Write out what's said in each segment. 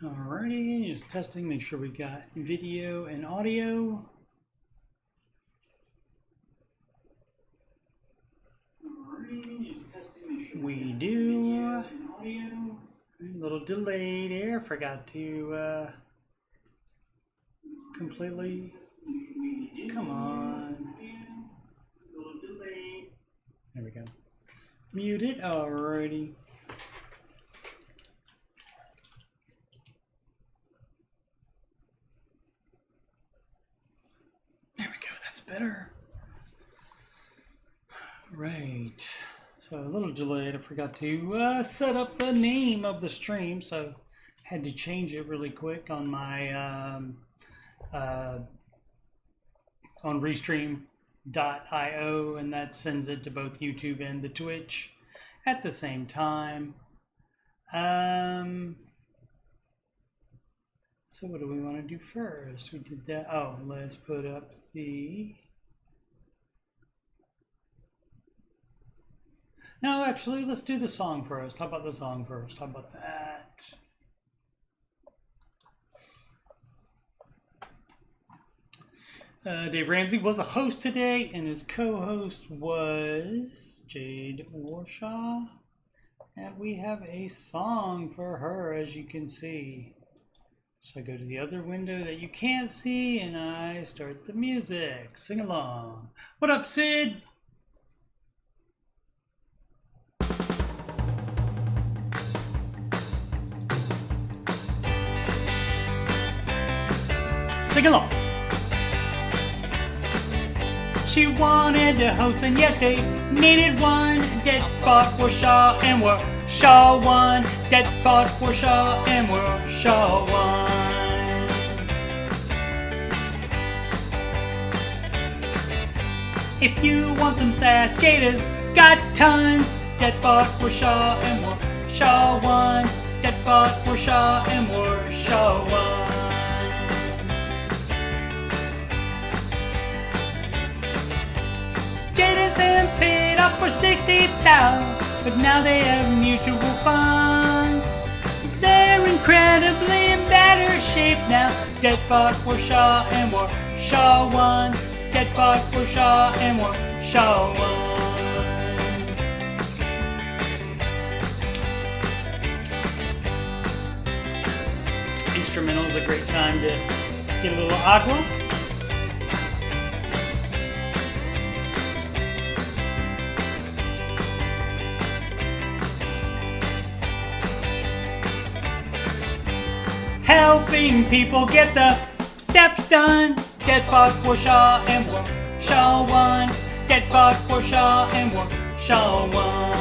Alrighty, just testing, make sure we got video and audio. Alrighty, just testing, make sure we do. A little delay there, forgot to completely, come on. There we go. Mute it, alrighty. There we go, that's better. Right. So a little delayed, I forgot to set up the name of the stream, so had to change it really quick on my on Restream.io, and that sends it to both YouTube and the Twitch at the same time. So what do we want to do first? We did that. Oh, let's put up the... No, actually, let's do the song first. How about the song first? How about that? Dave Ramsey was the host today, and his co-host was Jade Warshaw. And we have a song for her, as you can see. So I go to the other window that you can't see, and I start the music. Sing along. What up, Sid? Sing along. She wanted to host, and yes, they needed one. Dead fought for Shaw, and were Shaw won. Dead fought for Shaw, and were Shaw won. If you want some sass, Jada's got tons. Dead fought for Shaw, and were Shaw won. Dead fought for Shaw, and were Shaw won. Jadens and paid up for $60,000, but now they have mutual funds. They're incredibly in better shape now. Dead fought for Shaw, and were Shaw won. Dead fought for Shaw, and were Shaw won. Instrumental is a great time to get a little agua. Helping people get the steps done. Dead fought for Shaw, and were Shaw won. Dead fought for Shaw, and were Shaw won.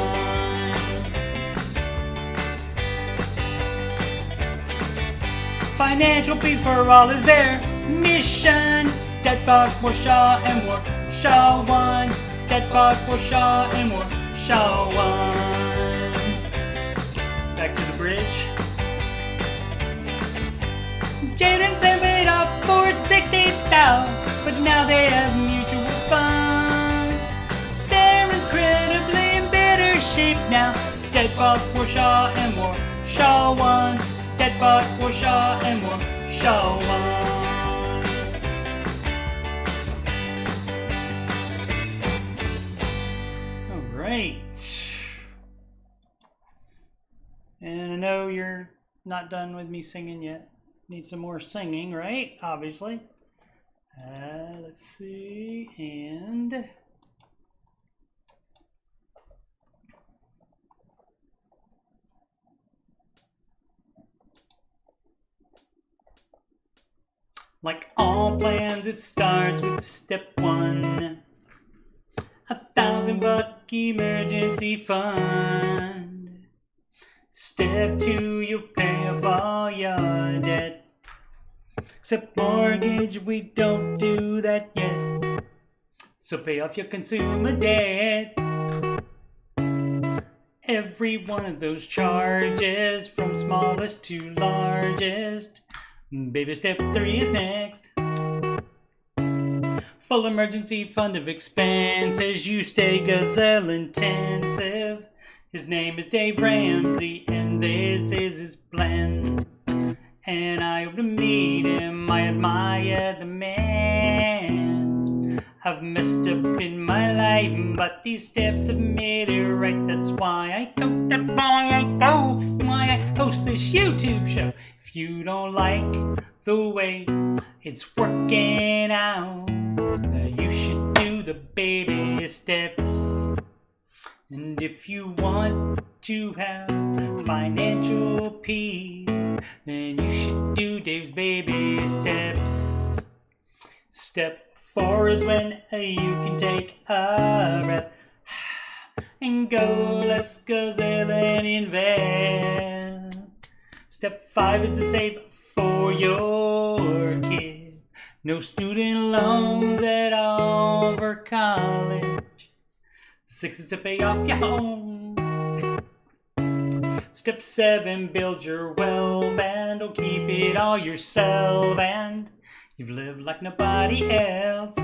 Financial peace for all is their mission. Dead fought for Shaw, and were Shaw won. Dead fought for Shaw, and were Shaw won. Back to the bridge. Jadens have made up for $60,000, but now they have mutual funds. They're incredibly in better shape now. Dead fought for Shaw, and were Shaw won. Dead fought for Shaw, and were Shaw won. All right. And I know you're not done with me singing yet. Need some more singing, right? Obviously. Let's see, and like all plans, it starts with step one. $1,000 emergency fund. Step two, you pay off all your debt. Except mortgage, we don't do that yet. So pay off your consumer debt. Every one of those charges, from smallest to largest. Baby step three is next. Full emergency fund of expenses. You stay gazelle intensive. His name is Dave Ramsey, and this is his plan. and I hope to meet him. I admire the man. I've messed up in my life, but these steps have made it right. That's why I go, that's why I go, why I host this YouTube show. If you don't like the way it's working out, you should do the baby steps. And if you want to have financial peace, then you should do Dave's baby steps. Step 4 is when you can take a breath and go less guzzle and invest. Step 5 is to save for your kid. No student loans at all for college. 6 is to pay off your home. Step 7, build your wealth and don't keep it all yourself. And you've lived like nobody else.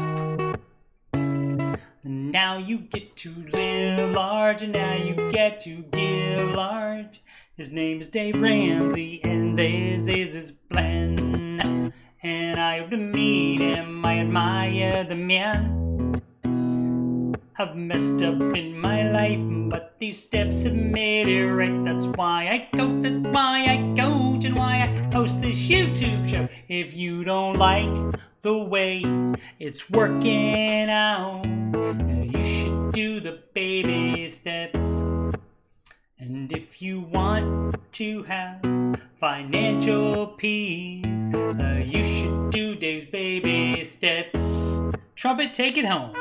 And now you get to live large, and now you get to give large. His name is Dave Ramsey, and this is his plan. And I hope to meet him. I admire the man. I've messed up in my life, but these steps have made it right. That's why I go, that's why I coach, and why I host this YouTube show. If you don't like the way it's working out, you should do the baby steps. And if you want to have financial peace, you should do Dave's baby steps. Trumpet, take it home.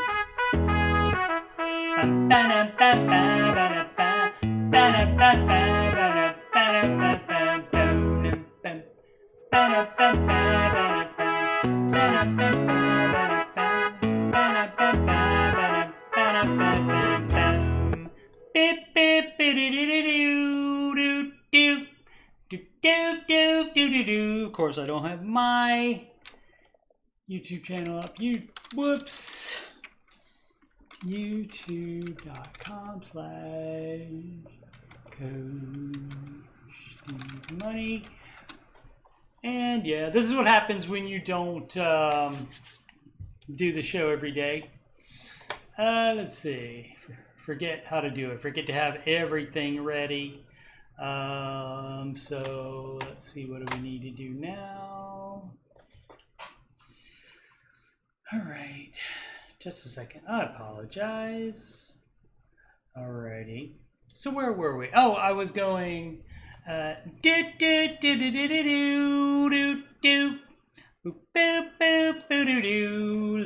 Of course, I don't have my YouTube channel up. Whoops. YouTube.com/CoachSteveMoney. And yeah, this is what happens when you don't do the show every day. Let's see. Forget how to do it. Forget to have everything ready. So let's see, what do we need to do now? All right. Just a second. I apologize. Alrighty. So where were we? Oh, I was going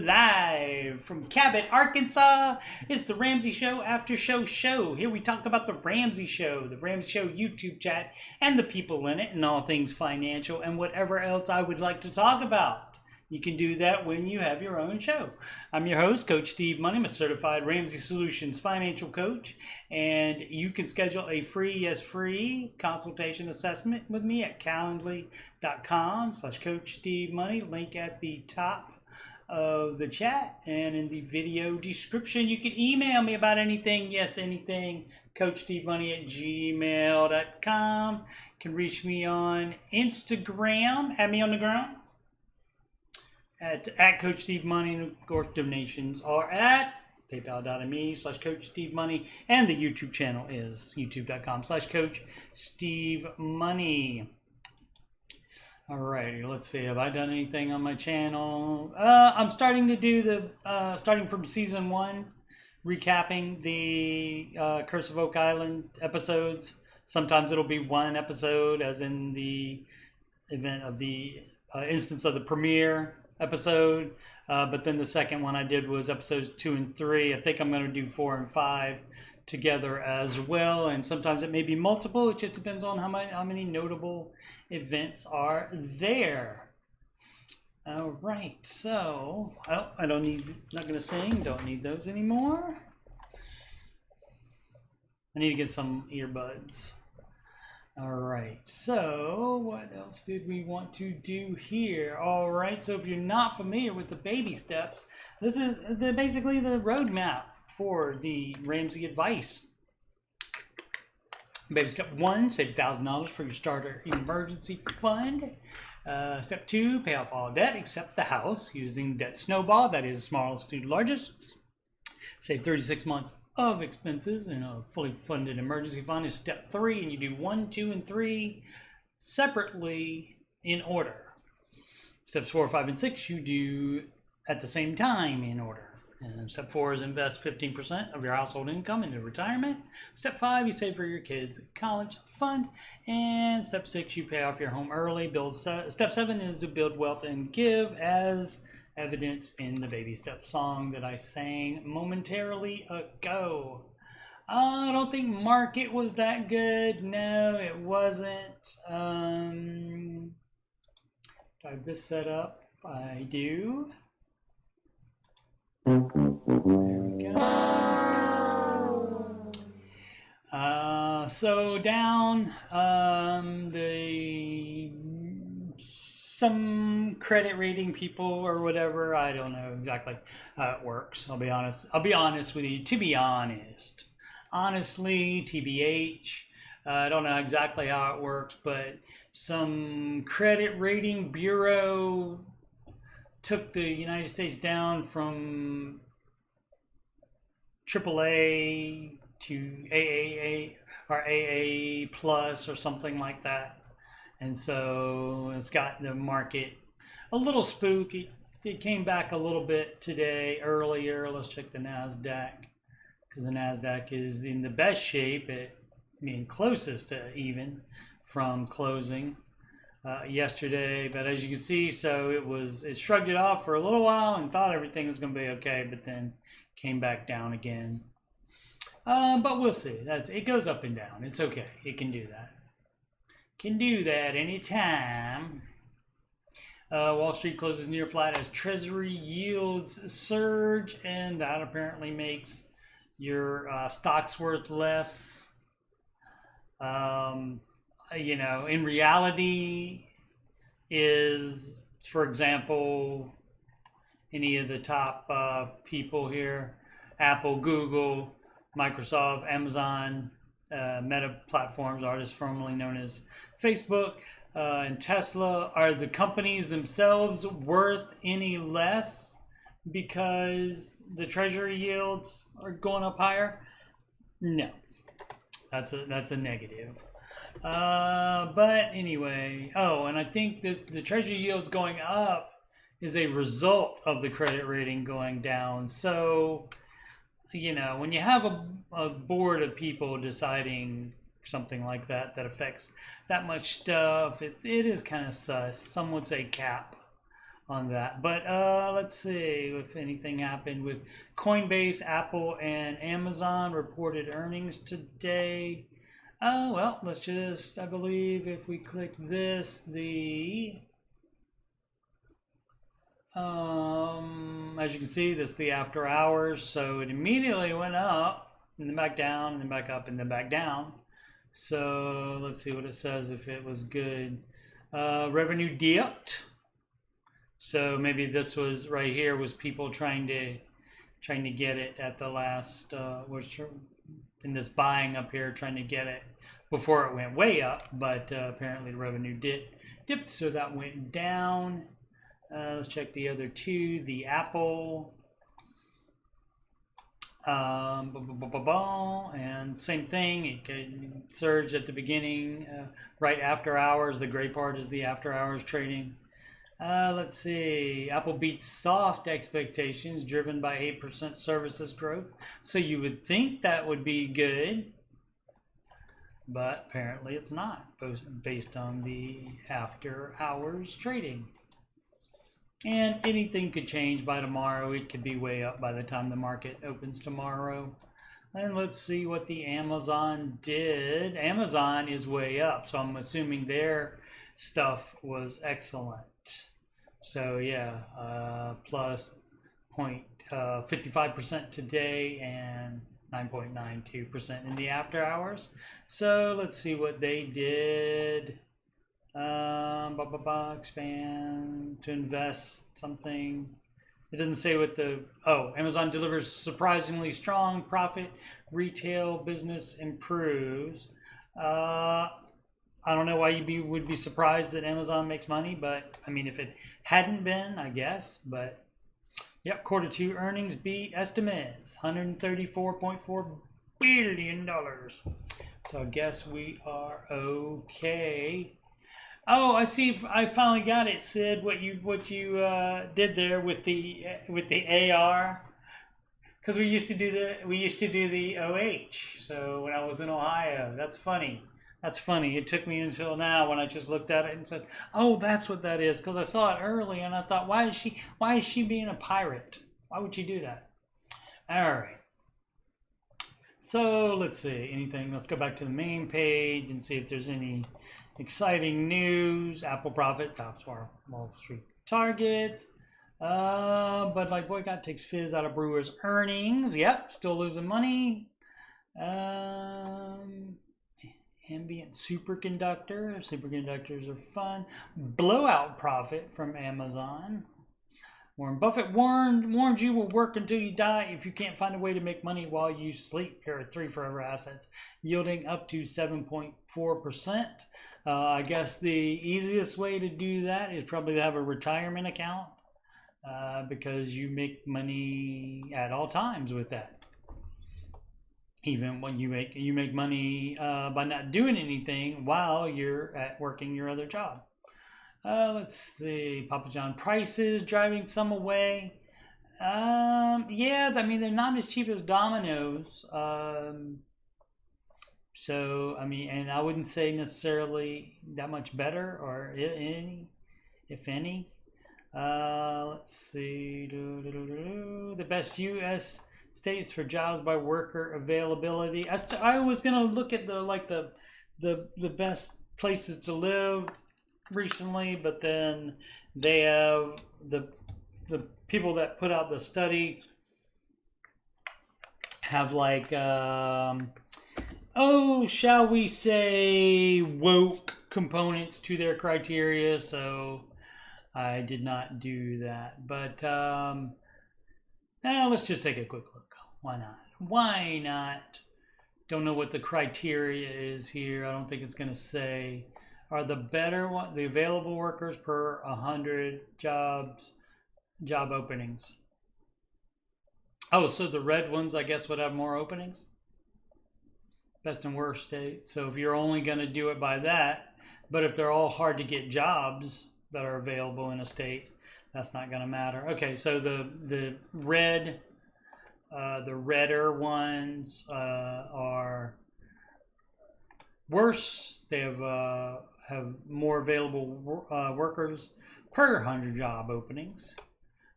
live from Cabot, Arkansas. It's the Ramsey Show Aftershow show. Here we talk about the Ramsey Show, the Ramsey Show YouTube chat, and the people in it, and all things financial, and whatever else I would like to talk about. You can do that when you have your own show. I'm your host, Coach Steve Money. I'm a certified Ramsey Solutions financial coach, and you can schedule a free consultation assessment with me at calendly.com/Coach Steve Money. Link at the top of the chat and in the video description. You can email me about anything, yes, anything, CoachSteveMoney@gmail.com. You can reach me on Instagram, add me on the ground. At Coach Steve Money, and of course donations are at paypal.me/Coach Steve Money, and the YouTube channel is youtube.com/Coach Steve Money. Alrighty, let's see. Have I done anything on my channel? I'm starting to do the starting from season 1, recapping the Curse of Oak Island episodes. Sometimes it'll be one episode, as in the event of the instance of the premiere episode, but then the second one I did was episodes 2 and 3. I think I'm going to do 4 and 5 together as well, and sometimes it may be multiple. It just depends on how many notable events are there. All right, so not going to sing. Don't need those anymore. I need to get some earbuds. All right, so what else did we want to do here? All right, so if you're not familiar with the baby steps, this is basically the roadmap for the Ramsey advice. Baby step 1, save $1,000 for your starter emergency fund. Step 2, pay off all debt except the house using debt snowball, that is smallest to largest. Save 36 months of expenses in a fully funded emergency fund is step 3, and you do 1, 2, and 3 separately in order. Steps 4, 5, and 6 you do at the same time in order. And step 4 is invest 15% of your household income into retirement. Step 5, you save for your kids' college fund. And step 6, you pay off your home early. Step 7 is to build wealth and give, as evidenced in the baby step song that I sang momentarily ago. I don't think market was that good. No, it wasn't. Do I have this set up? I do. There we go. So down, some credit rating people or whatever, I don't know exactly how it works. I'll be honest with you. To be honest, honestly, TBH, I don't know exactly how it works, but some credit rating bureau took the United States down from AAA to AAA or AA plus or something like that. And so it's got the market a little spooky. It came back a little bit today, earlier. Let's check the NASDAQ, because the NASDAQ is in the best shape, closest to even from closing yesterday. But as you can see, so it shrugged it off for a little while and thought everything was going to be okay, but then came back down again. But we'll see. It goes up and down. It's okay. It can do that. Can do that anytime. Wall Street closes near flat as Treasury yields surge, and that apparently makes your stocks worth less. In reality, is, for example, any of the top people here, Apple, Google, Microsoft, Amazon, Meta platforms, artists formerly known as Facebook, and Tesla, are the companies themselves worth any less because the treasury yields are going up higher? No, that's a negative. But anyway, and I think the treasury yields going up is a result of the credit rating going down. So, when you have a board of people deciding something like that affects that much stuff, it is kind of sus. Some would say cap on that. But let's see if anything happened with Coinbase, Apple, and Amazon reported earnings today. Well, let's just, I believe if we click this, as you can see, this is the after hours, so it immediately went up and then back down and then back up and then back down. So let's see what it says if it was good. Revenue dipped. So maybe this was right here was people trying to get it at the last in this buying up here, trying to get it before it went way up, but apparently the revenue dipped, so that went down. Let's check the other two. The Apple, and same thing. It surged at the beginning, right after hours. The gray part is the after hours trading. Let's see. Apple beats soft expectations, driven by 8% services growth. So you would think that would be good, but apparently it's not, based on the after hours trading. And anything could change by tomorrow. It could be way up by the time the market opens tomorrow. And let's see what the Amazon did. Amazon is way up, so I'm assuming their stuff was excellent. So yeah, plus 0.55% today and 9.92% in the after hours. So let's see what they did. Expand to invest something. It doesn't say what Amazon delivers surprisingly strong profit. Retail business improves. I don't know why would be surprised that Amazon makes money, but I mean, if it hadn't been, I guess. But yep, quarter two earnings beat estimates, $134.4 billion. So I guess we are okay. Oh, I see. I finally got it, Sid. What you did there with the AR, because we used to do the OH. So when I was in Ohio, that's funny. That's funny. It took me until now when I just looked at it and said, "Oh, that's what that is." Because I saw it early and I thought, "Why is she being a pirate? Why would she do that?" All right. So let's see. Anything? Let's go back to the main page and see if there's any exciting news. Apple profit tops Wall Street targets. Bud Light boycott takes fizz out of Brewers earnings. Yep, still losing money. Ambient superconductor. Superconductors are fun. Blowout profit from Amazon. Warren Buffett warned you will work until you die if you can't find a way to make money while you sleep. Here are 3 forever assets yielding up to 7.4%. I guess the easiest way to do that is probably to have a retirement account because you make money at all times with that. Even when you make money by not doing anything while you're at working your other job. Let's see, Papa John prices driving some away. Yeah, I mean, they're not as cheap as Domino's. So, I mean, and I wouldn't say necessarily that much better or any, if any. Let's see, the best U.S. states for jobs by worker availability. I was gonna look at the best places to live recently, but then they have the people that put out the study have like shall we say woke components to their criteria, so I did not do that. But let's just take a quick look. Why not? Don't know what the criteria is here. I don't think it's going to say. Are the the available workers per 100 job openings? Oh, so the red ones, I guess, would have more openings? Best and worst states. So if you're only going to do it by that, but if they're all hard to get jobs that are available in a state, that's not going to matter. Okay, so the red, the redder ones are worse. They have more available workers per 100 job openings.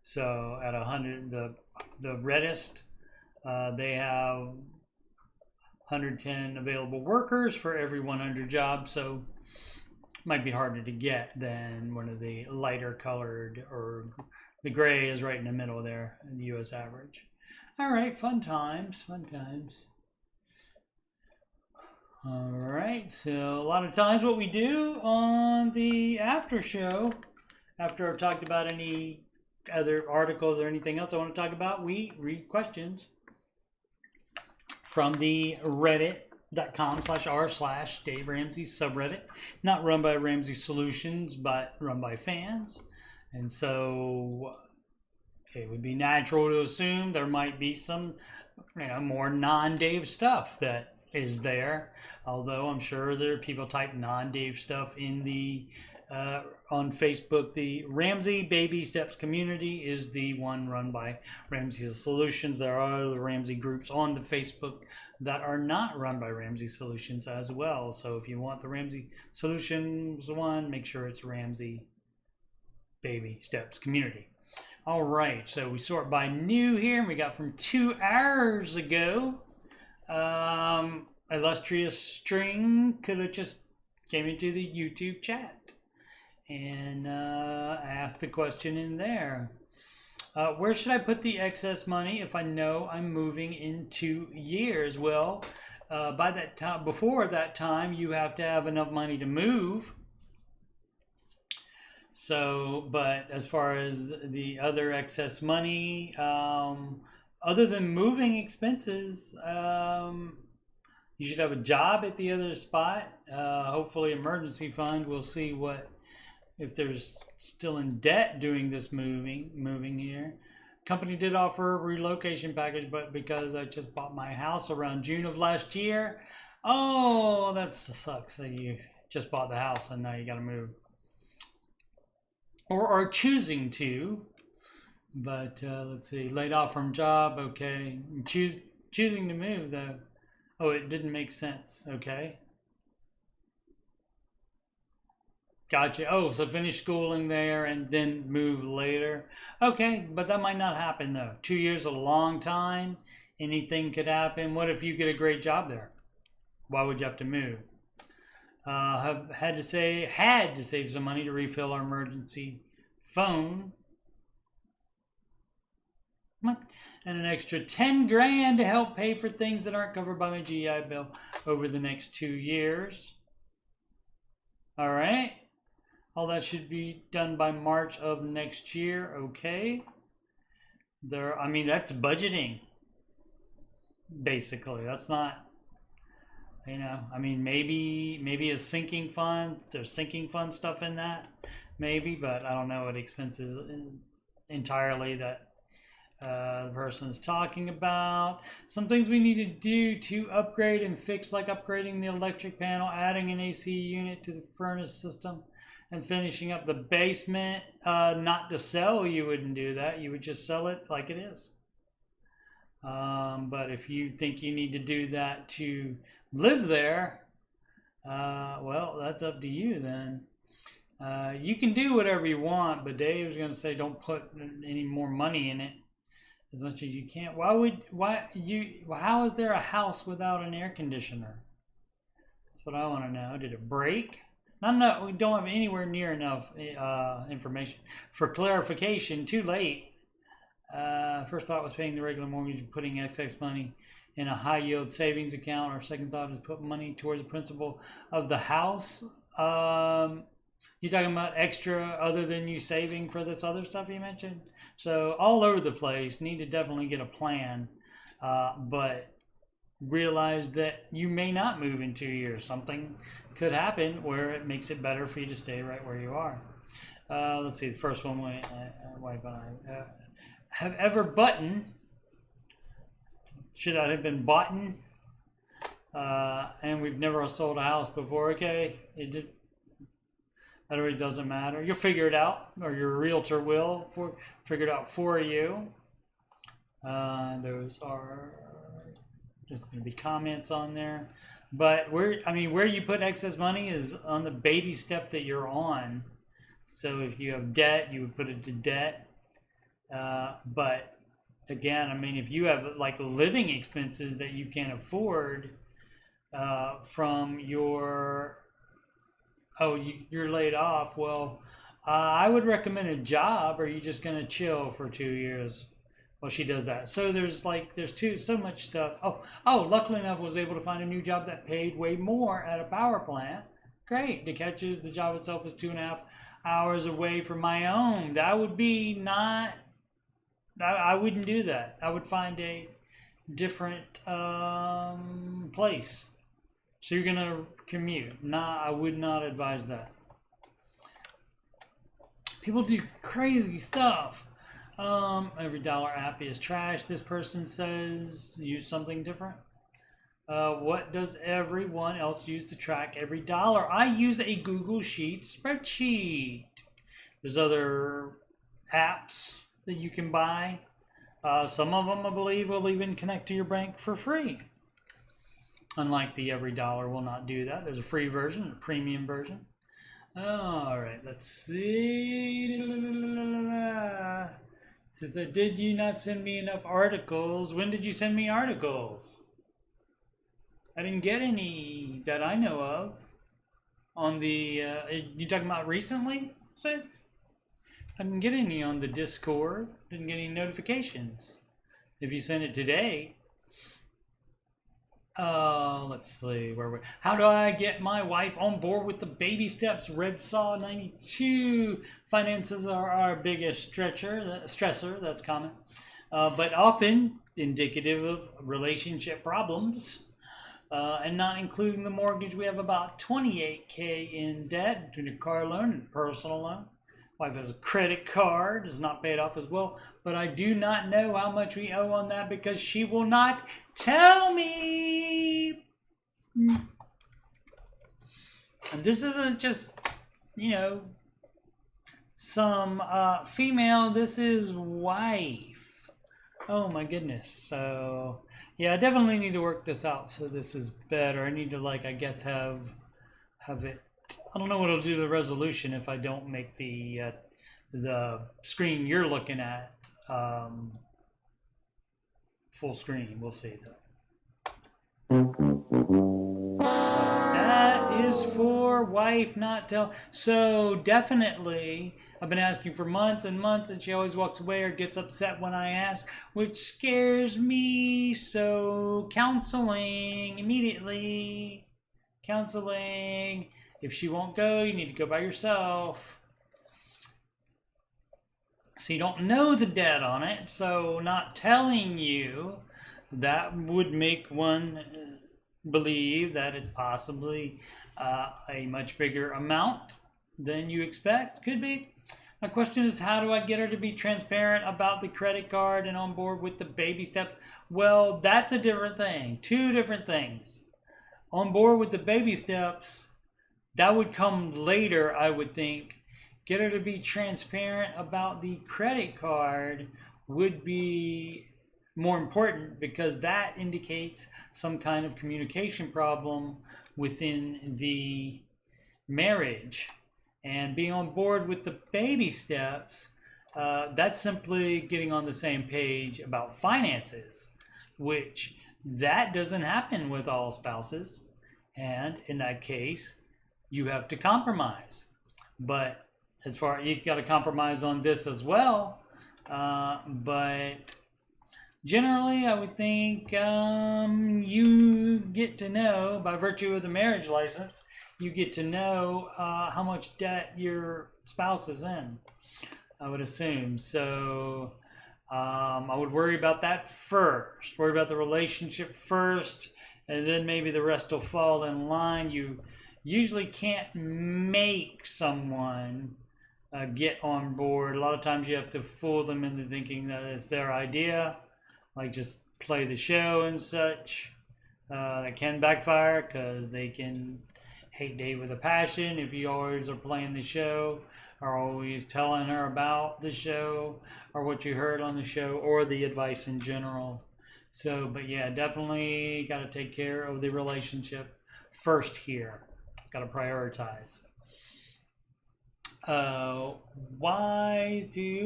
So at 100, the reddest, they have 110 available workers for every 100 jobs. So it might be harder to get than one of the lighter colored, or the gray is right in the middle there, in the U.S. average. All right, fun times. All right, so a lot of times what we do on the after show, after I've talked about any other articles or anything else I want to talk about, we read questions from the reddit.com/r/Dave Ramsey subreddit, not run by Ramsey Solutions, but run by fans. And so it would be natural to assume there might be some, more non-Dave stuff that is there, although I'm sure there are people type non-Dave stuff in the on Facebook. The Ramsey Baby Steps community is the one run by Ramsey Solutions. There are other Ramsey groups on the Facebook that are not run by Ramsey Solutions as well. So if you want the Ramsey Solutions one, make sure it's Ramsey Baby Steps community. All right, so we sort by new here, and we got from 2 hours ago. Illustrious String could have just came into the YouTube chat and asked the question in there. Where should I put the excess money if I know I'm moving in 2 years? Well, by that time, before that time, you have to have enough money to move. So, but as far as the other excess money, other than moving expenses, You should have a job at the other spot. Hopefully emergency fund. We'll see what, if there's still in debt doing this moving here. Company did offer a relocation package, but because I just bought my house around June of last year, oh, that sucks that you just bought the house and now you got to move. Or are choosing to, but let's see, laid off from job, okay. Choosing to move though. Oh, it didn't make sense, okay. Gotcha. Oh, so finish schooling there and then move later. Okay, but that might not happen though. 2 years is a long time. Anything could happen. What if you get a great job there? Why would you have to move? Had to save some money to refill our emergency phone. What? And an extra 10 grand to help pay for things that aren't covered by my GI Bill over the next 2 years. All right. All that should be done by March of next year. Okay. I mean, that's budgeting. Basically, that's not, I mean, maybe a sinking fund. There's sinking fund stuff in that, maybe, but I don't know what expenses entirely that the person's talking about. Some things we need to do to upgrade and fix, like upgrading the electric panel, adding an AC unit to the furnace system, and finishing up the basement. Not to sell, you wouldn't do that. You would just sell it like it is. But if you think you need to do that to live there, well, that's up to you then. You can do whatever you want, but Dave's going to say don't put any more money in it as much as you can. How is there a house without an air conditioner? That's what I want to know. Did it break? No, we don't have anywhere near enough information. For clarification, too late. First thought was paying the regular mortgage and putting excess money in a high yield savings account. Our second thought is put money towards the principal of the house. You talking about extra other than you saving for this other stuff you mentioned? So all over the place. Need to definitely get a plan, but realize that you may not move in 2 years. Something could happen where it makes it better for you to stay right where you are. Let's see, the first one, wife and I have ever button. Should I have been boughten? And we've never sold a house before. Okay, that really doesn't matter. You'll figure it out, or your realtor will figure it out for you. Those are there's going to be comments on there, but where you put excess money is on the baby step that you're on. So if you have debt, you would put it to debt. But again, I mean, if you have like living expenses that you can't afford from your, you're laid off. Well, I would recommend a job. Or are you just going to chill for 2 years? Well, she does that. So there's so much stuff. Luckily enough, was able to find a new job that paid way more at a power plant. Great. The catch is the job itself is 2.5 hours away from my own. That would be not, I wouldn't do that. I would find a different place. So you're going to commute. I would not advise that. People do crazy stuff. Every dollar app is trash. This person says use something different. What does everyone else use to track every dollar? I use a Google Sheet spreadsheet. There's other apps that you can buy. Some of them, I believe, will even connect to your bank for free. Unlike the every dollar will not do that. There's a free version, a premium version. All right, let's see. Since did you not send me enough articles? When did you send me articles? I didn't get any that I know of. On the, you talking about recently? I didn't get any on the Discord. Didn't get any notifications. If you sent it today. Let's see how do I get my wife on board with the baby steps? Red Saw 92. Finances are our biggest stressor. That's common, but often indicative of relationship problems. And not including the mortgage, we have about $28K in debt between a car loan and personal loan. Wife has a credit card, is not paid off as well, but I do not know how much we owe on that because she will not tell me. And this isn't just, you know, some female, this is wife. Oh my goodness. So yeah, I definitely need to work this out so this is better. I need to, like, I guess have it. I don't know what it'll do to the resolution if I don't make the screen you're looking at full screen. We'll see though. That is for wife, not tell. So definitely, I've been asking for months and months, and she always walks away or gets upset when I ask, which scares me. So counseling immediately. Counseling. If she won't go, you need to go by yourself. So you don't know the debt on it. So not telling you, that would make one believe that it's possibly a much bigger amount than you expect. Could be. My question is, how do I get her to be transparent about the credit card and on board with the baby steps? Well, that's a different thing. Two different things. On board with the baby steps, that would come later, I would think. Get her to be transparent about the credit card would be more important because that indicates some kind of communication problem within the marriage. And being on board with the baby steps, that's simply getting on the same page about finances, which that doesn't happen with all spouses. And in that case, you have to compromise. But as far, you got to compromise on this as well. But generally, I would think you get to know, by virtue of the marriage license, you get to know how much debt your spouse is in, I would assume. So I would worry about that first. Worry about the relationship first, and then maybe the rest will fall in line. You usually can't make someone get on board. A lot of times you have to fool them into thinking that it's their idea, like just play the show and such. That can backfire because they can hate Dave with a passion if you always are playing the show or always telling her about the show or what you heard on the show or the advice in general. So, but yeah, definitely got to take care of the relationship first here. Got to prioritize.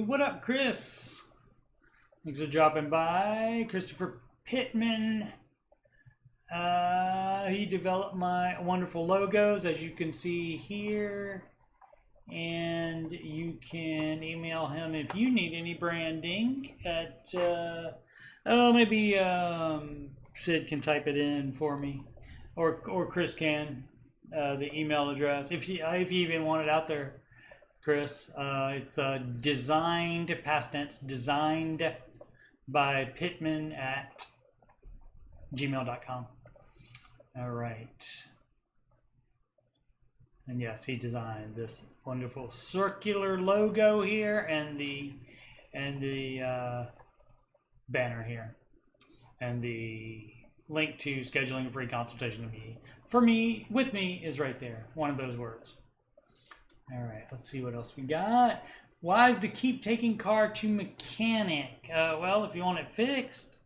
What up, Chris? Thanks for dropping by. Christopher Pittman. He developed my wonderful logos, as you can see here. And you can email him if you need any branding at, maybe Sid can type it in for me. Or Chris can, the email address. If you even want it out there, Chris, it's designed, past tense, designed by Pittman at gmail.com. All right. And yes, he designed this wonderful circular logo here and the banner here. And the link to scheduling a free consultation with me is right there. One of those words. All right, let's see what else we got. Wise to keep taking car to mechanic. Well, if you want it fixed,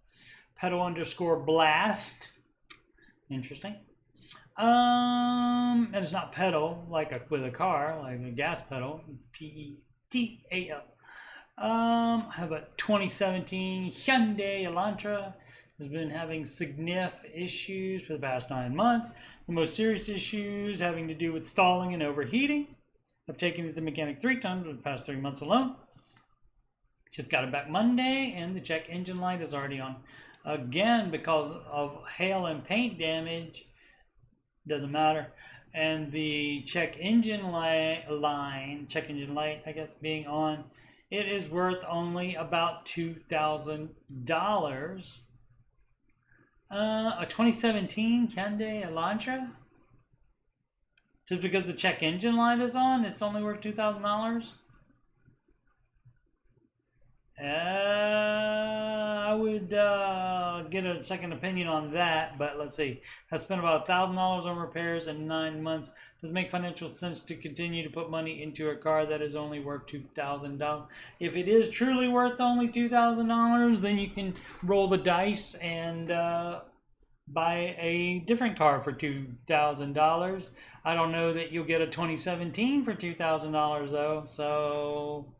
pedal_blast. Interesting. And it's not pedal like with a car, like a gas pedal. PEDAL. I have a 2017 Hyundai Elantra. Has been having significant issues for the past 9 months. The most serious issues having to do with stalling and overheating. I've taken it to the mechanic 3 times in the past 3 months alone. Just got it back Monday, and the check engine light is already on again because of hail and paint damage. Doesn't matter. And the check engine light, I guess, being on, it is worth only about $2,000. A 2017 Hyundai Elantra? Just because the check engine light is on, it's only worth $2,000? I would get a second opinion on that, but let's see. I spent about $1,000 on repairs in 9 months. Does it make financial sense to continue to put money into a car that is only worth $2,000? If it is truly worth only $2,000, then you can roll the dice and buy a different car for $2,000. I don't know that you'll get a 2017 for $2,000 though, so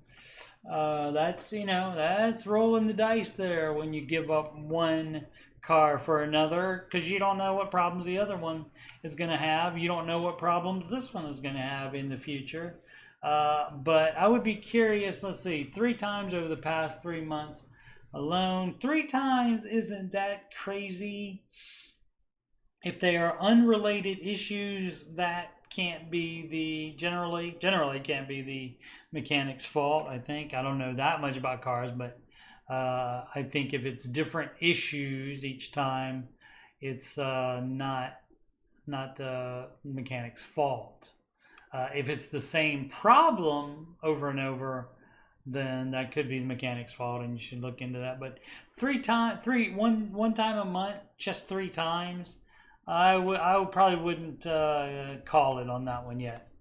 that's, you know, that's rolling the dice there when you give up one car for another, because you don't know what problems the other one is going to have. You don't know what problems this one is going to have in the future. But I would be curious. Let's see, 3 times over the past 3 months alone. 3 times isn't that crazy. If they are unrelated issues, that can't be the generally can't be the mechanic's fault. I think I don't know that much about cars, but I think if it's different issues each time, it's not the mechanic's fault. If it's the same problem over and over, then that could be the mechanic's fault, and you should look into that. But one time a month, just 3 times. I probably wouldn't call it on that one yet.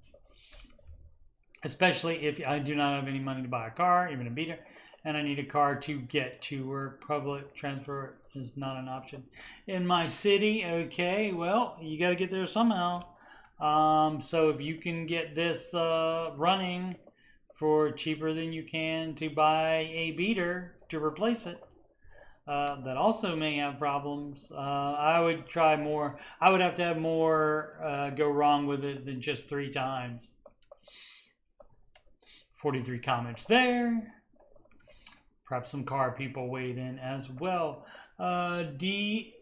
Especially if I do not have any money to buy a car, even a beater, and I need a car to get to work. Public transport is not an option in my city. Okay, well, you got to get there somehow. So if you can get this running for cheaper than you can to buy a beater to replace it, that also may have problems. I would try more. I would have to have more go wrong with it than just 3 times. 43 comments there. Perhaps some car people weighed in as well. D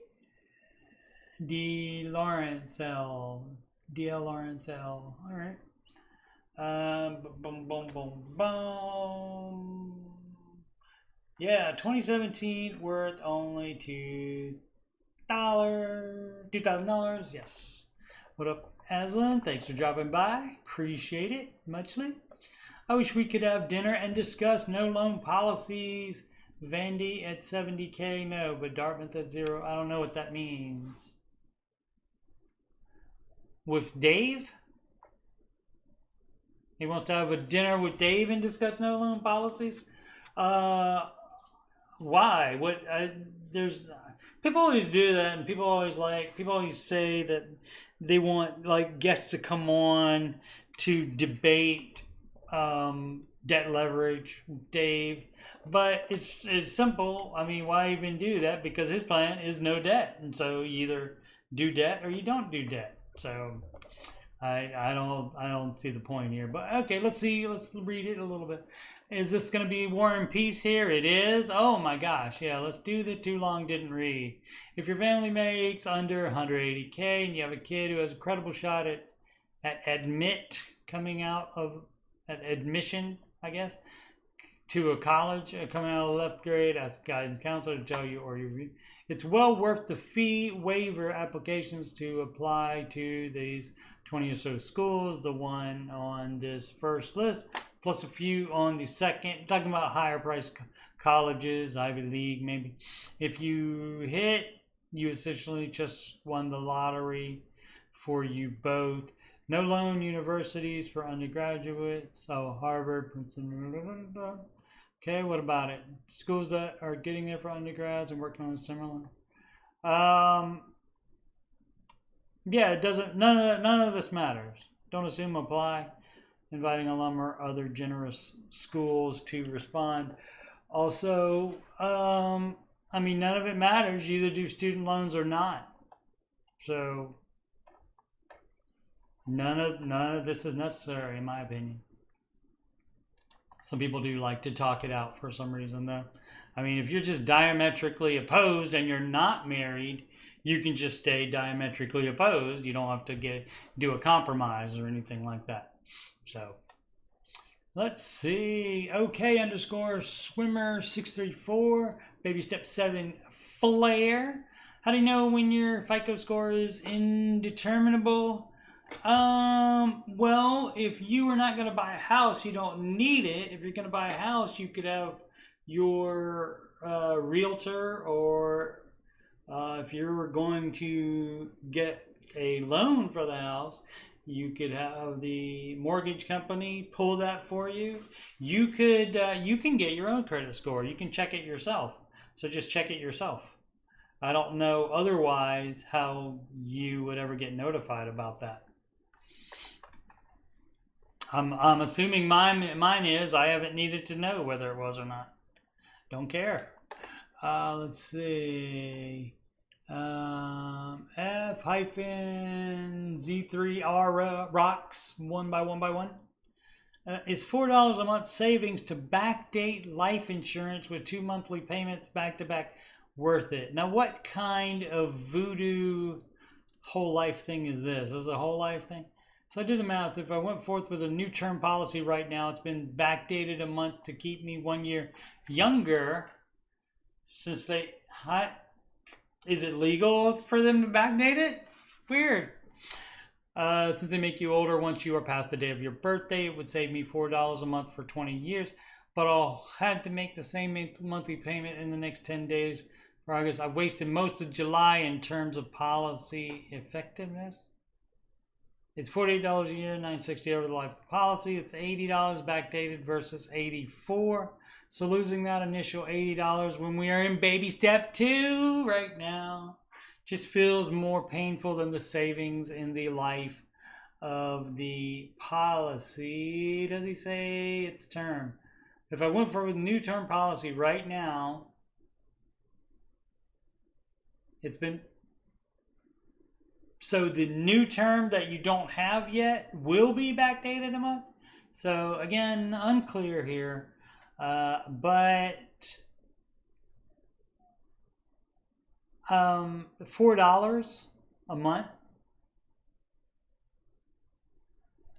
Lawrence L. DL Lawrence L. All right. Boom, boom, boom, boom. Yeah, 2017 worth only $2,000. Yes. What up, Aslan? Thanks for dropping by. Appreciate it muchly. I wish we could have dinner and discuss no loan policies. Vandy at 70K, no, but Dartmouth at 0. I don't know what that means. With Dave? He wants to have a dinner with Dave and discuss no loan policies? Why? What? There's people always do that, and people always say that they want like guests to come on to debate debt leverage, Dave. But it's simple. I mean, why even do that? Because his plan is no debt, and so you either do debt or you don't do debt. So I don't see the point here. But okay, let's see. Let's read it a little bit. Is this going to be War and Peace here? It is. Oh my gosh. Yeah, let's do the too long didn't read. If your family makes under 180K and you have a kid who has a credible shot at admission, I guess, to a college, coming out of the 11th grade, ask guidance counselor to tell you or you. It's well worth the fee waiver applications to apply to these 20 or so schools, the one on this first list, plus a few on the second, talking about higher price colleges, Ivy League maybe. If you hit, you essentially just won the lottery for you both. No loan universities for undergraduates, so Harvard, Princeton. Okay, what about it? Schools that are getting there for undergrads and working on similar. Yeah, it doesn't. None of this matters. Don't assume apply. Inviting alum or other generous schools to respond. Also, I mean, none of it matters. You either do student loans or not. So none of this is necessary, in my opinion. Some people do like to talk it out for some reason, though. I mean, if you're just diametrically opposed and you're not married, you can just stay diametrically opposed. You don't have to do a compromise or anything like that. So, let's see. OK_swimmer634, baby step 7 flare. How do you know when your FICO score is indeterminable? Well, if you are not going to buy a house, you don't need it. If you're going to buy a house, you could have your realtor, or if you're going to get a loan for the house, you could have the mortgage company pull that for you. You can get your own credit score. You can check it yourself. So just check it yourself. I don't know otherwise how you would ever get notified about that. I'm assuming mine is. I haven't needed to know whether it was or not. Don't care. Let's see. F-Z3R rocks 1x1x1. Is $4 a month savings to backdate life insurance with 2 monthly payments back to back worth it? Now, what kind of voodoo whole life thing is this? Is it a whole life thing? So I did the math. If I went forth with a new term policy right now, it's been backdated a month to keep me 1 year younger. Since is it legal for them to backdate it? Weird. Since they make you older once you are past the day of your birthday, it would save me $4 a month for 20 years. But I'll have to make the same monthly payment in the next 10 days for August. I've wasted most of July in terms of policy effectiveness. It's $48 a year, $960 over the life of the policy. It's $80 backdated versus $84. So losing that initial $80 when we are in baby step 2 right now just feels more painful than the savings in the life of the policy. Does he say its term? If I went for a new term policy right now, it's been... So the new term that you don't have yet will be backdated a month. So again, unclear here. But $4 a month,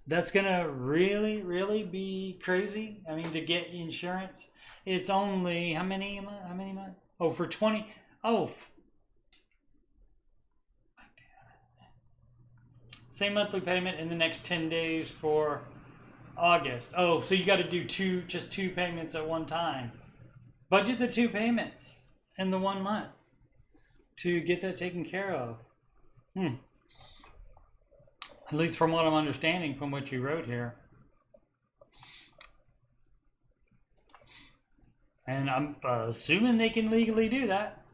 that's gonna really be crazy. I mean, to get insurance, it's only how many months? Oh, for 20. Oh, same monthly payment in the next 10 days for August. Oh, so you got to do just two payments at one time. Budget the 2 payments in the 1 month to get that taken care of. At least from what I'm understanding from what you wrote here. And I'm assuming they can legally do that.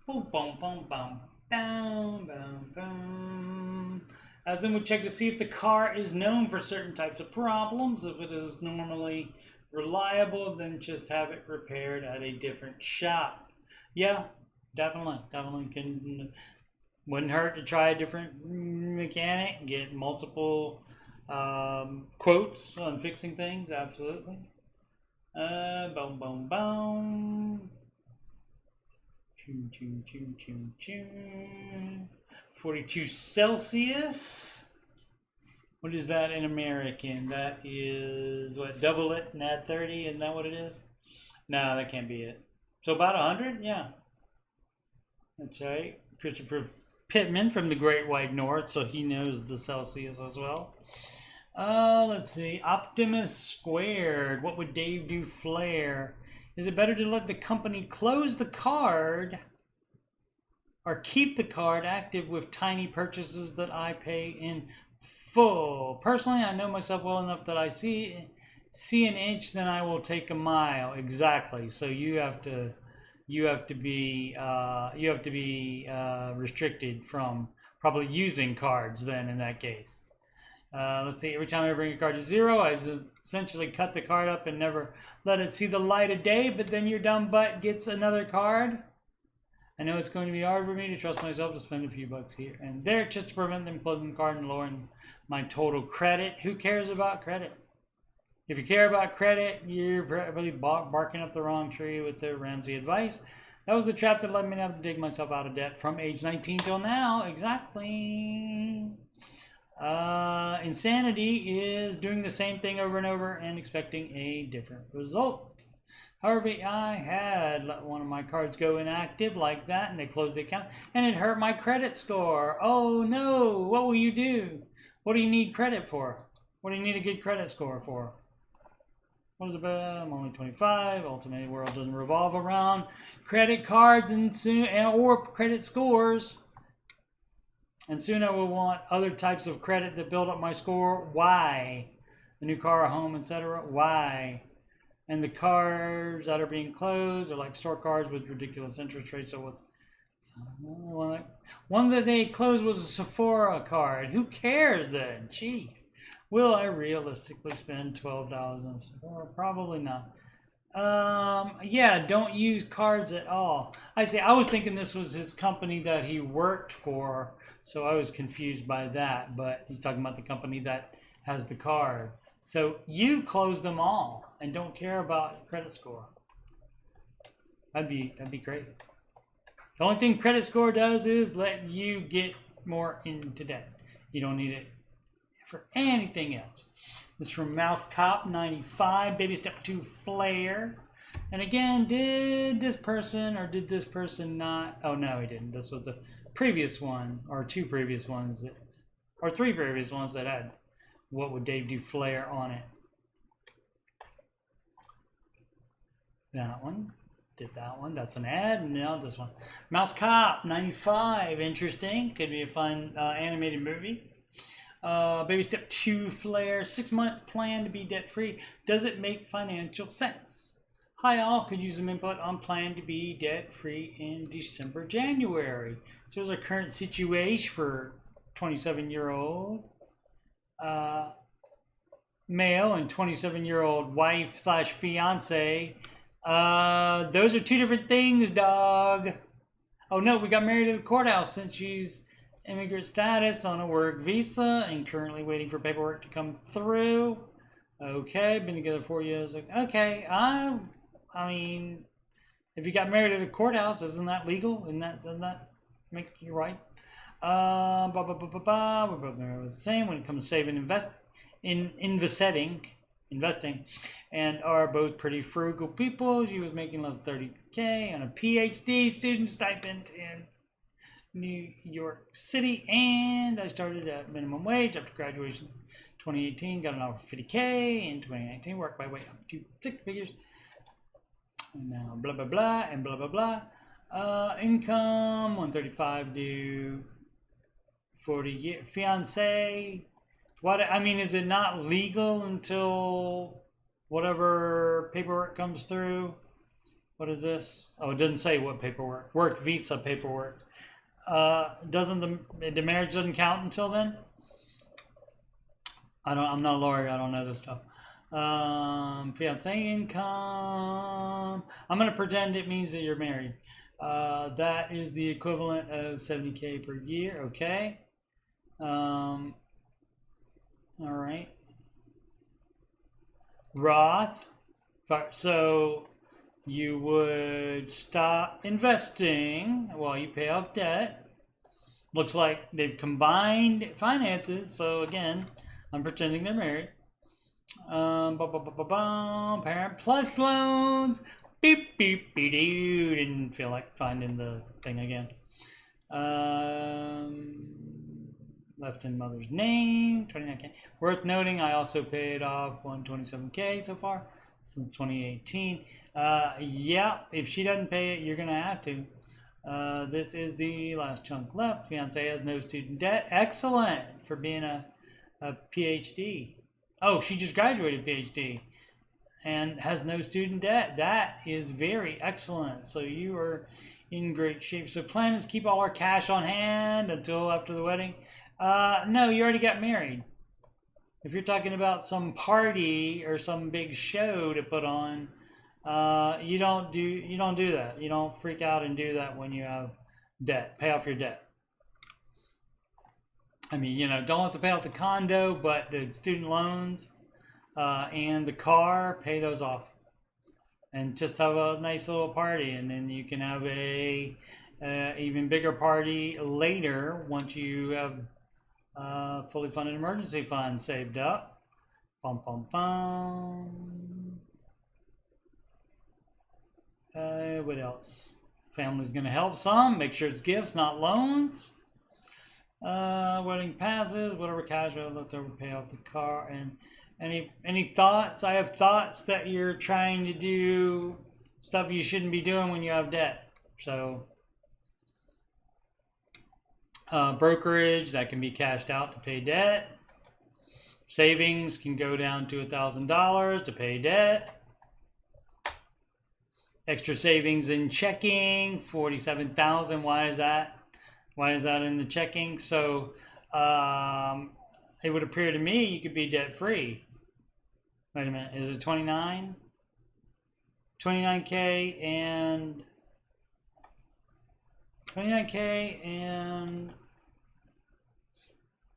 Boom, boom, boom, boom. Boom, boom, boom. As in, we check to see if the car is known for certain types of problems. If it is normally reliable, then just have it repaired at a different shop. Yeah, definitely wouldn't hurt to try a different mechanic, get multiple quotes on fixing things. Absolutely. Boom, boom, boom. Choo, choo, choo, choo, choo. 42 Celsius. What is that in American? That is, what, double it and add 30? Isn't that what it is? No, that can't be it. So about 100? Yeah. That's right. Christopher Pittman from the Great White North, so he knows the Celsius as well. Let's see. Optimus Squared. What would Dave do? Flare. Is it better to let the company close the card or keep the card active with tiny purchases that I pay in full? Personally, I know myself well enough that I see an inch, then I will take a mile. Exactly. So you have to be restricted from probably using cards then in that case. Let's see, every time I bring a card to 0, I essentially cut the card up and never let it see the light of day, but then your dumb butt gets another card. I know it's going to be hard for me to trust myself to spend a few bucks here and there just to prevent them closing the card and lowering my total credit. Who cares about credit? If you care about credit, you're probably barking up the wrong tree with the Ramsey advice. That was the trap that led me to have to dig myself out of debt from age 19 till now. Exactly. Insanity is doing the same thing over and over and expecting a different result. However, I had let one of my cards go inactive like that, and they closed the account, and it hurt my credit score. Oh no, what will you do? What do you need credit for? What do you need a good credit score for? What is it about? I'm only 25. Ultimately, the world doesn't revolve around credit cards or credit scores. And soon I will want other types of credit that build up my score. Why? A new car, a home, etc. Why? And the cards that are being closed are like store cards with ridiculous interest rates. So what's one that they closed was a Sephora card. Who cares then? Jeez. Will I realistically spend $12 on Sephora? Probably not. Yeah, don't use cards at all. I was thinking this was his company that he worked for, so I was confused by that, but he's talking about the company that has the card. So you close them all and don't care about credit score. That'd be great. The only thing credit score does is let you get more into debt. You don't need it for anything else. This is from Mouse Top 95, Baby Step 2 Flare. And again, did this person not? Oh no, he didn't. This was the previous one, or two previous ones that, or three previous ones that had What Would Dave Do Flare on it. That one. Did that one. That's an ad. And now this one. Mouse Cop 95. Interesting. Could be a fun animated movie. Baby Step 2 Flare. 6-month plan to be debt free. Does it make financial sense? Hi all. Could use some input on plan to be debt free in December, January. So there's our current situation for 27-year-old male and 27-year-old wife / fiance. Those are two different things, dog. Oh no, we got married at the courthouse since she's immigrant status on a work visa and currently waiting for paperwork to come through. Okay, been together 4 years. Okay, I mean, if you got married at a courthouse, isn't that legal? Doesn't that make you right? We're both the same when it comes to saving, investing, and are both pretty frugal people. She was making less than $30K on a PhD student stipend in New York City, and I started at minimum wage after graduation 2018, got an offer for $50K in 2019, worked my way up to 6 figures, and now blah blah blah and blah blah blah. Income 135 to 40 year fiance. What, I mean, is it not legal until whatever paperwork comes through? What is this? Oh, it doesn't say what paperwork. Work visa paperwork. Doesn't the marriage doesn't count until then? I'm not a lawyer. I don't know this stuff. Fiance income. I'm gonna pretend it means that you're married. That is the equivalent of 70K per year. Okay. All right. Roth. So you would stop investing while you pay off debt. Looks like they've combined finances. So again, I'm pretending they're married. Parent plus loans. Beep beep beep doo. Didn't feel like finding the thing again. Left in mother's name, 29K. Worth noting, I also paid off 127K so far since 2018. Yeah, if she doesn't pay it, you're gonna have to. This is the last chunk left. Fiance has no student debt. Excellent for being a PhD. Oh, she just graduated PhD and has no student debt. That is very excellent. So you are in great shape. So plan is keep all our cash on hand until after the wedding. No, you already got married. If you're talking about some party or some big show to put on, you don't do that. You don't freak out and do that when you have debt. Pay off your debt. I mean, you know, don't have to pay off the condo, but the student loans and the car, pay those off. And just have a nice little party, and then you can have a even bigger party later once you have fully funded emergency fund saved up. Bum, bum, bum. What else? Family's gonna help some. Make sure it's gifts, not loans. Wedding passes, whatever casual left over, pay off the car. And any thoughts? I have thoughts that you're trying to do stuff you shouldn't be doing when you have debt. So brokerage that can be cashed out to pay debt. Savings can go down to $1,000 to pay debt. Extra savings in checking, 47,000. Why is that? Why is that in the checking? So it would appear to me you could be debt free. Wait a minute, is it 29? 29K and 29K and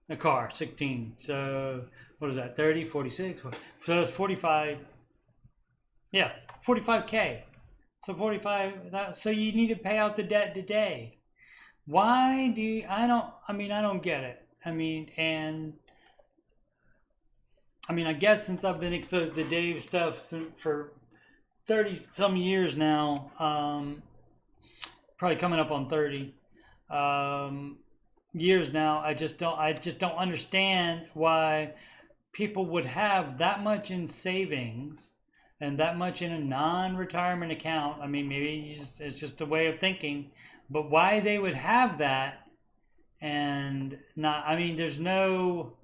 a car, 16. So what is that? 30, 46. So that's 45. Yeah, 45K. So 45. So you need to pay out the debt today. Why do you, I don't get it. I guess since I've been exposed to Dave's stuff for 30 some years now, probably coming up on 30 years now, I just don't understand why people would have that much in savings and that much in a non-retirement account. I mean, maybe it's just a way of thinking, but why they would have that and not, there's no,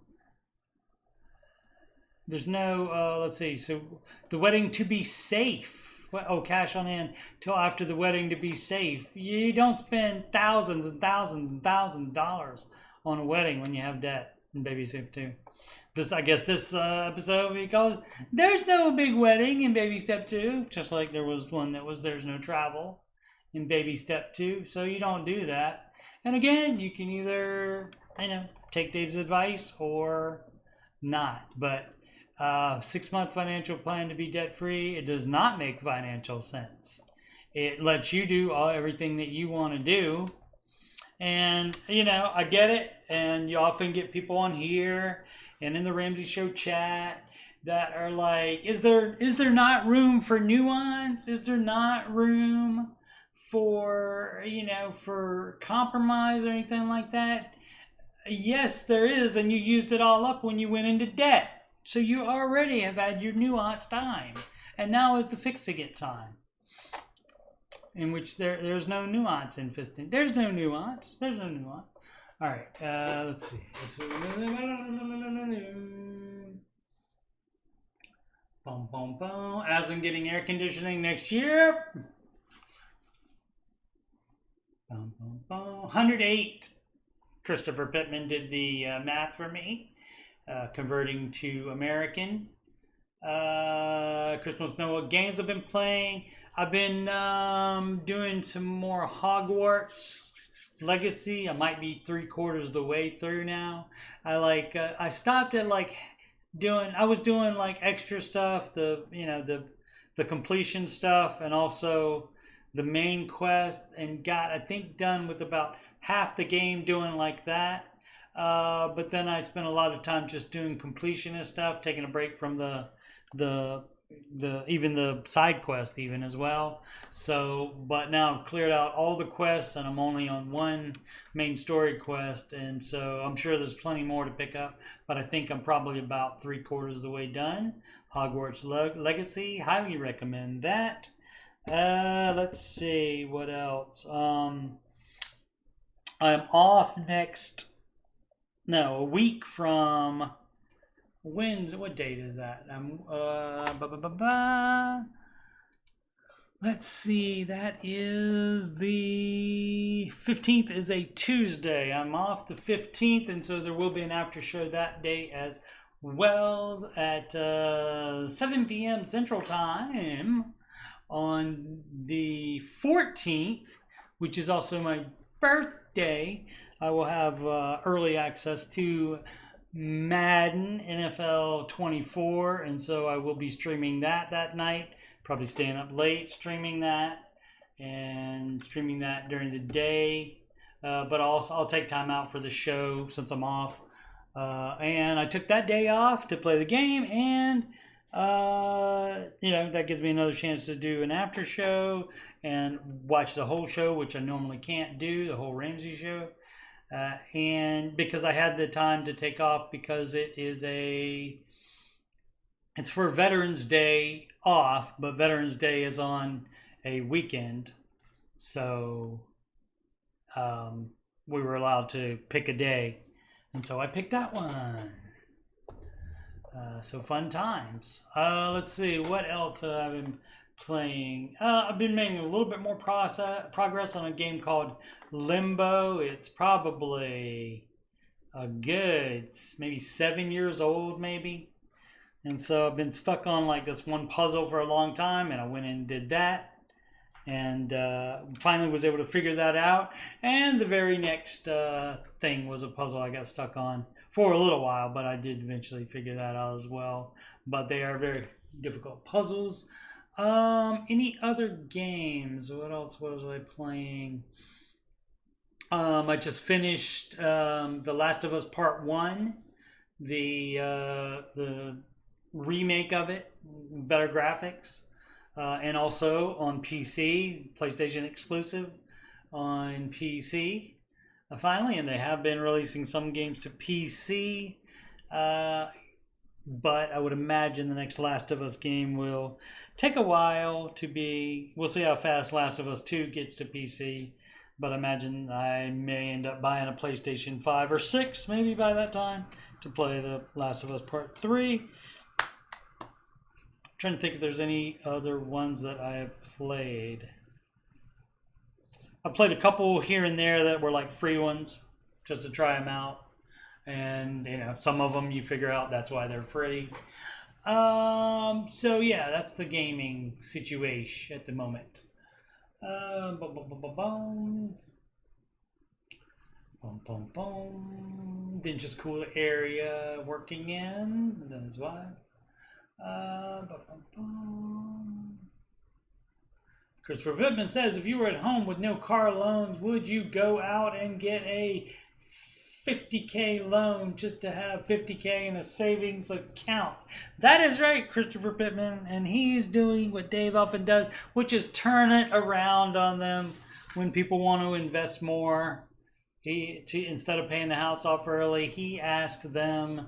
let's see, so the wedding to be safe. Oh, cash on hand till after the wedding to be safe. You don't spend thousands and thousands and thousands of dollars on a wedding when you have debt in Baby Step 2. This episode, because there's no big wedding in Baby Step 2, just like there was one there's no travel in Baby Step 2, so you don't do that. And again, you can either, take Dave's advice or not, but 6-month financial plan to be debt free, it does not make financial sense. It lets you do everything that you want to do. And, I get it. And you often get people on here and in the Ramsey Show chat that are like, is there not room for nuance? Is there not room for, for compromise or anything like that? Yes, there is. And you used it all up when you went into debt. So you already have had your nuance time, and now is the fixing it time, in which there's no nuance in fisting. There's no nuance. There's no nuance. All right, let's see. Boom, boom, boom. As I'm getting air conditioning next year. Boom, boom, boom. 108. Christopher Pittman did the math for me. Converting to American. Chris wants to know what games I've been playing. I've been doing some more Hogwarts Legacy. I might be 3/4 of the way through now. I stopped at I was doing extra stuff, the completion stuff, and also the main quest, and got, I think, done with about half the game doing like that. But then I spent a lot of time just doing completionist stuff, taking a break from the even the side quest even as well. So, but now I've cleared out all the quests and I'm only on one main story quest, and so I'm sure there's plenty more to pick up, but I think I'm probably about 3/4 of the way done. Hogwarts Legacy, highly recommend that. Let's see what else. I'm off a week from what date is that? Let's see, that is the 15th, is a Tuesday. I'm off the 15th, and so there will be an after show that day as well at 7 p.m. Central Time on the 14th, which is also my birthday. I will have early access to Madden NFL 24, and so I will be streaming that night. Probably staying up late streaming that, and streaming that during the day. But also I'll take time out for the show since I'm off. And I took that day off to play the game and That gives me another chance to do an after show and watch the whole show, which I normally can't do, the whole Ramsey show. And because I had the time to take off because it's for Veterans Day off, but Veterans Day is on a weekend. So we were allowed to pick a day. And so I picked that one. So fun times. Let's see, what else have I been playing? I've been making a little bit more progress on a game called Limbo. It's probably a good maybe 7 years old, maybe. And so I've been stuck on like this one puzzle for a long time, and I went and did that. And finally was able to figure that out. And the very next thing was a puzzle I got stuck on for a little while, but I did eventually figure that out as well. But they are very difficult puzzles. Any other games? What else was I playing? I just finished The Last of Us Part 1, the remake of it, better graphics. And also on PC, PlayStation exclusive on PC. Finally, and they have been releasing some games to PC. But I would imagine the next Last of Us game will take a while to be. We'll see how fast Last of Us 2 gets to PC. But I imagine I may end up buying a PlayStation 5 or 6 maybe by that time to play The Last of Us Part 3. Trying to think if there's any other ones that I have played. I played a couple here and there that were like free ones, just to try them out. And some of them you figure out that's why they're free. So yeah, that's the gaming situation at the moment. Then just cool area working in. That is why. Christopher Pittman says, if you were at home with no car loans, would you go out and get a $50K loan just to have $50K in a savings account? That is right, Christopher Pittman, and he's doing what Dave often does, which is turn it around on them when people want to invest more. Instead of paying the house off early, he asked them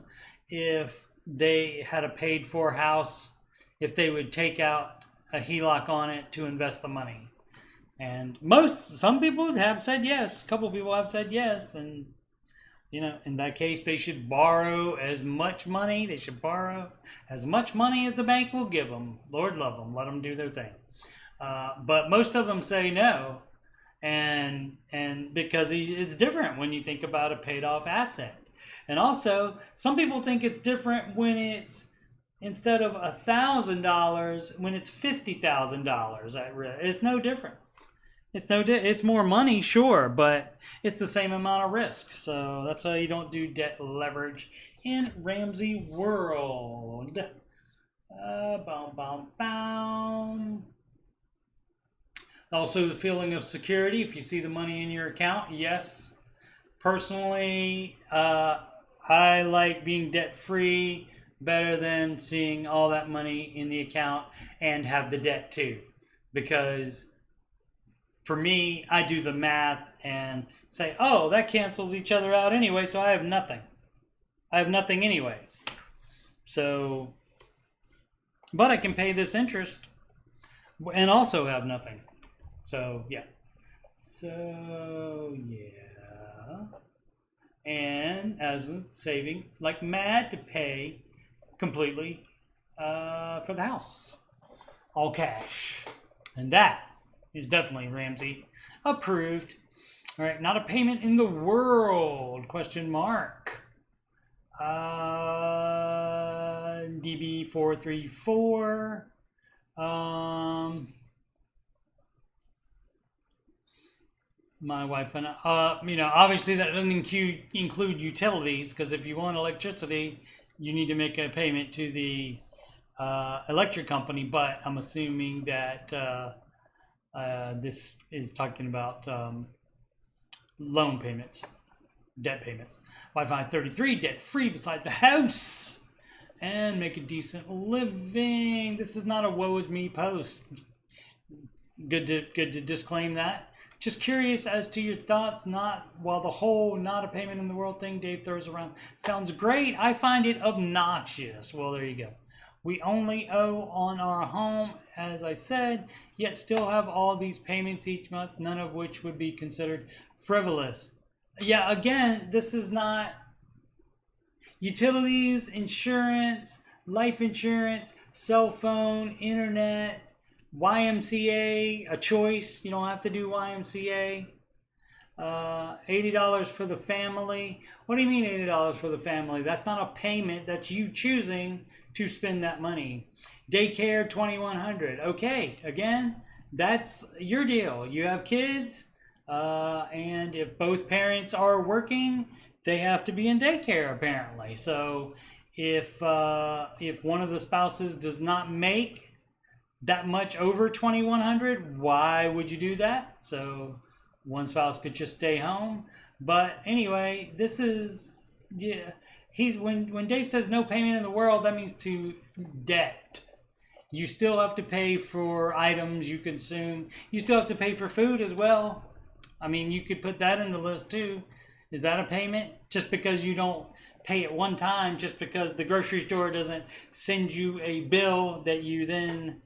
if they had a paid-for house, if they would take out a HELOC on it to invest the money. And some people have said yes. A couple of people have said yes. And, in that case, they should borrow as much money. They should borrow as much money as the bank will give them. Lord love them. Let them do their thing. But most of them say no. And because it's different when you think about a paid-off asset. And also, some people think it's different when it's instead of $1,000, when it's $50,000 at risk. It's no different. It's more money, sure, but it's the same amount of risk. So that's why you don't do debt leverage in Ramsey world. Also, the feeling of security. If you see the money in your account, yes. Personally, I like being debt-free better than seeing all that money in the account and have the debt too. Because for me, I do the math and say, oh, that cancels each other out anyway, so I have nothing. I have nothing anyway. So, but I can pay this interest and also have nothing. So, yeah. So, yeah. And as in saving like mad to pay completely for the house. All cash. And that is definitely Ramsey approved. All right, not a payment in the world, question mark. DB434. My wife and I, obviously that doesn't include utilities, because if you want electricity, you need to make a payment to the electric company. But I'm assuming that this is talking about loan payments, debt payments. Wi-Fi 33, debt free besides the house. and make a decent living. This is not a woe is me post. Good to disclaim that. Just curious as to your thoughts. While the whole not a payment in the world thing Dave throws around sounds great, I find it obnoxious. Well, there you go. We only owe on our home, as I said, yet still have all these payments each month, none of which would be considered frivolous. Yeah, again, this is not utilities, insurance, life insurance, cell phone, internet, YMCA, a choice. You don't have to do YMCA. $80 for the family. What do you mean $80 for the family? That's not a payment. That's you choosing to spend that money. Daycare, $2,100. Okay, again, that's your deal. You have kids, and if both parents are working, they have to be in daycare apparently. So if one of the spouses does not make that much over $2,100, why would you do that? So one spouse could just stay home. But anyway, this is, yeah, when Dave says no payment in the world, that means to debt. You still have to pay for items you consume. You still have to pay for food as well. I mean, you could put that in the list too. Is that a payment? Just because you don't pay at one time, just because the grocery store doesn't send you a bill that you then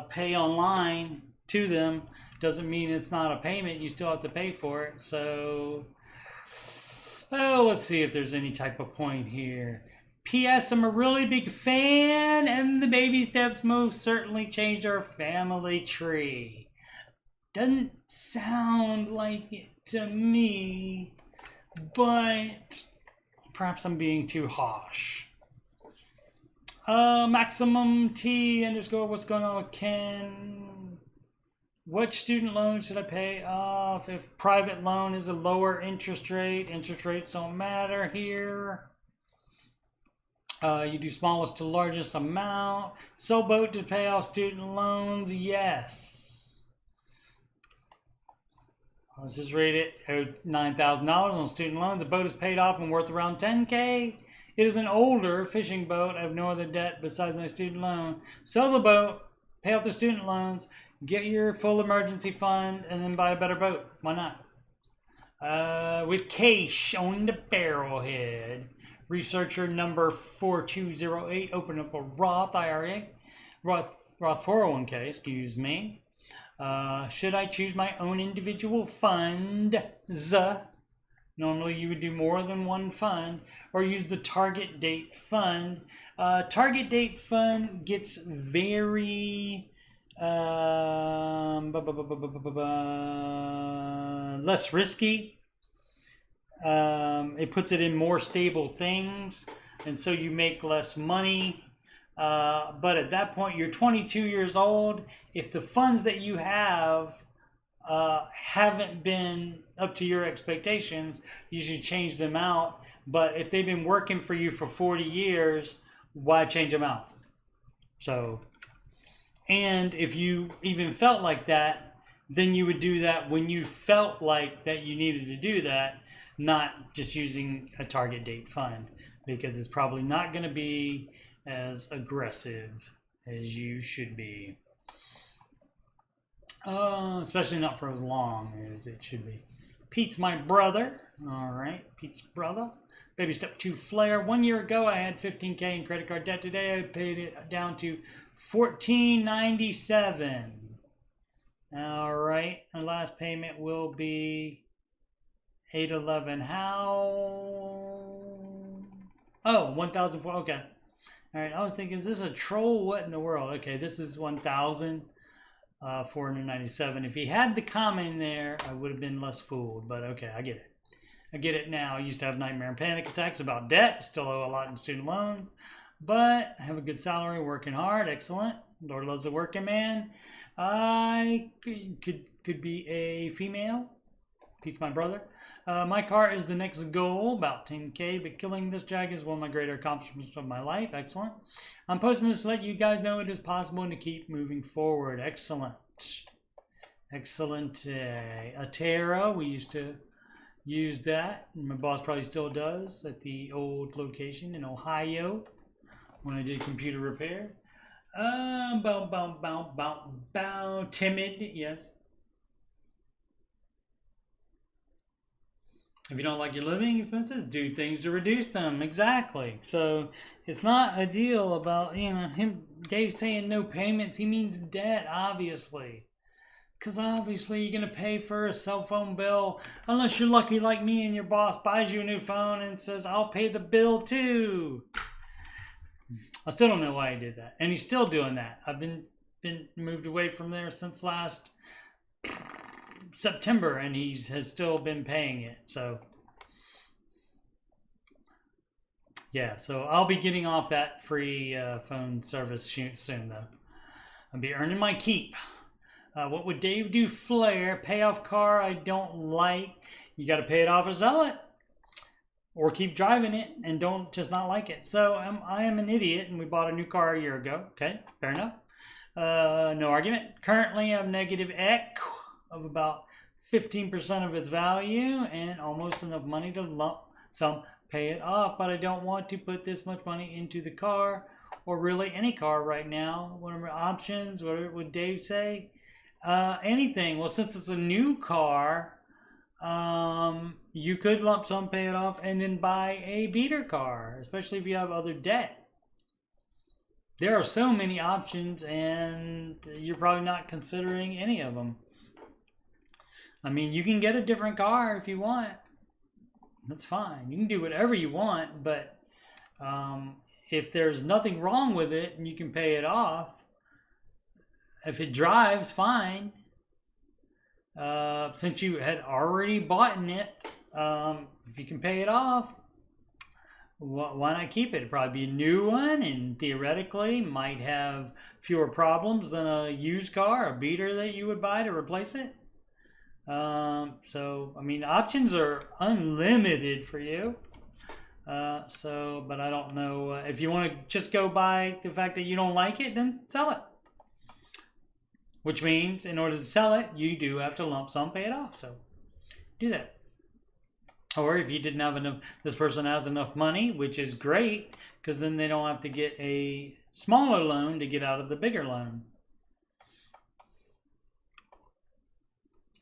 pay online to them, doesn't mean it's not a payment. You still have to pay for it. So, oh, let's see if there's any type of point here. P.S. I'm a really big fan, and the baby steps most certainly changed our family tree. Doesn't sound like it to me, but perhaps I'm being too harsh. Maximum T _ what's going on with Ken? What student loan should I pay off? If private loan is a lower interest rates don't matter here. You do smallest to largest amount. Sell boat to pay off student loans, yes. Let's just rate it $9,000 on student loans. The boat is paid off and worth around $10K. It is an older fishing boat. I have no other debt besides my student loan. Sell the boat, pay off the student loans, get your full emergency fund, and then buy a better boat. Why not? With cash on the barrelhead. Researcher number 4208, open up a Roth IRA, Roth 401k, excuse me. Should I choose my own individual funds? Normally you would do more than one fund, or use the target date fund. Target date fund gets very less risky. It puts it in more stable things, and so you make less money. But at that point, you're 22 years old. If the funds that you have haven't been up to your expectations, you should change them out. But if they've been working for you for 40 years, why change them out? So, and if you even felt like that, then you would do that when you felt like that you needed to do that, not just using a target date fund, because it's probably not going to be as aggressive as you should be. Especially not for as long as it should be. Pete's my brother. All right, Pete's brother. Baby step 2 flare. 1 year ago, I had $15K in credit card debt. Today, I paid it down to $14.97. All right, my last payment will be $811. How? Oh, 1,004. Okay. All right, I was thinking, is this a troll? What in the world? Okay, this is 1,497. If he had the comma in there, I would have been less fooled. But okay, I get it. I get it now. I used to have nightmare and panic attacks about debt. Still owe a lot in student loans, but I have a good salary, working hard. Excellent. Lord loves a working man. I could be a female. Pete's my brother. My car is the next goal, about 10K, but killing this jag is one of my greater accomplishments of my life. Excellent. I'm posting this to let you guys know it is possible and to keep moving forward. Excellent. Excellent. Atera, we used to use that. My boss probably still does at the old location in Ohio. when I did computer repair. Timid, yes. If you don't like your living expenses, do things to reduce them. Exactly. So it's not a deal about, Dave saying no payments. He means debt, obviously. Because obviously you're going to pay for a cell phone bill unless you're lucky like me and your boss buys you a new phone and says, I'll pay the bill too. I still don't know why he did that. And he's still doing that. I've been moved away from there since last September, and he has still been paying it. So yeah, so I'll be getting off that free phone service soon, though. I'll be earning my keep. What would Dave do? Flare, pay off car I don't like. You got to pay it off or sell it, or keep driving it and don't just not like it. So I am an idiot, and we bought a new car a year ago. Okay, fair enough. No argument. Currently, I have negative EQ of about 15% of its value and almost enough money to lump sum pay it off, but I don't want to put this much money into the car or really any car right now. What are my options? What would Dave say? Anything. Well, since it's a new car, you could lump sum pay it off and then buy a beater car, especially if you have other debt. There are so many options, and you're probably not considering any of them. I mean, you can get a different car if you want. That's fine. You can do whatever you want, but if there's nothing wrong with it and you can pay it off, if it drives, fine. Since you had already bought it, if you can pay it off, why not keep it? It'd probably be a new one, and theoretically might have fewer problems than a used car, a beater that you would buy to replace it. So, I mean, options are unlimited for you. But I don't know. If you want to just go by the fact that you don't like it, then sell it. Which means in order to sell it, you do have to lump sum pay it off. So do that. Or if you didn't have enough, this person has enough money, which is great, because then they don't have to get a smaller loan to get out of the bigger loan.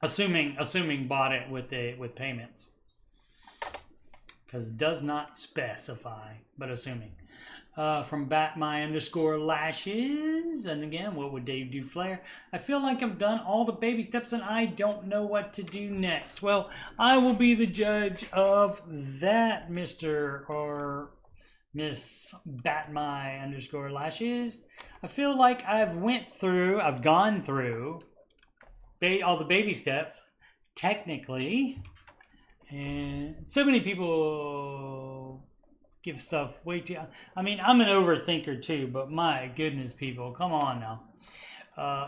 Assuming bought it with payments, because it does not specify, but assuming. From @my_lashes, and again, what would Dave do? Flare. I feel like I've done all the baby steps and I don't know what to do next. Well, I will be the judge of that, Mr. or Miss @my_lashes. I feel like I've gone through all the baby steps, technically, and so many people give stuff way too. I mean, I'm an overthinker too, but my goodness, people, come on now.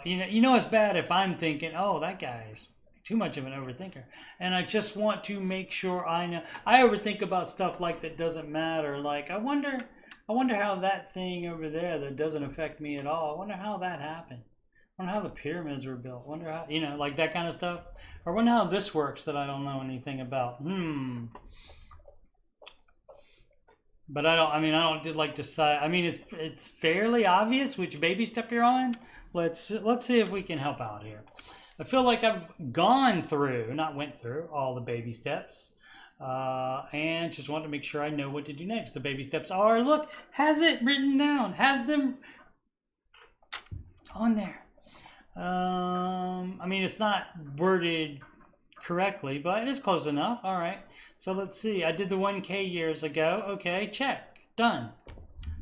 You know, it's bad if I'm thinking, oh, that guy's too much of an overthinker, and I just want to make sure I know. I overthink about stuff like that doesn't matter. Like, I wonder how that thing over there that doesn't affect me at all. I wonder how that happened. I wonder how the pyramids were built. I wonder how, like that kind of stuff. Or I wonder how this works that I don't know anything about. But I don't like decide. I mean, it's fairly obvious which baby step you're on. Let's see if we can help out here. I feel like I've gone through, not went through, all the baby steps. And just want to make sure I know what to do next. The baby steps are, look, has it written down, has them on there. I mean, it's not worded correctly, but it is close enough. All right. So let's see. I did the 1K years ago. Okay, check. Done.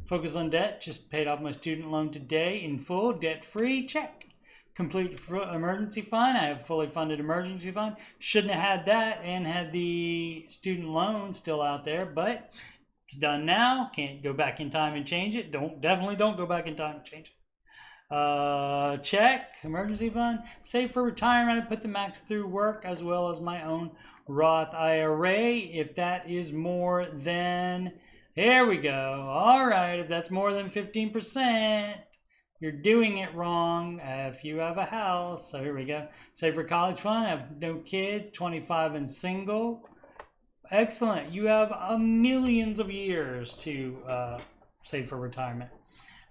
Focus on debt. Just paid off my student loan today in full. Debt free. Check. Complete emergency fund. I have fully funded emergency fund. Shouldn't have had that and had the student loan still out there, but it's done now. Can't go back in time and change it. Definitely don't go back in time and change it. Check. Emergency fund. Save for retirement. I put the max through work as well as my own Roth IRA. If that is more than, there we go. All right. If that's more than 15%, you're doing it wrong. If you have a house, so here we go. Save for college fund. I have no kids, 25 and single. Excellent. You have millions of years to save for retirement.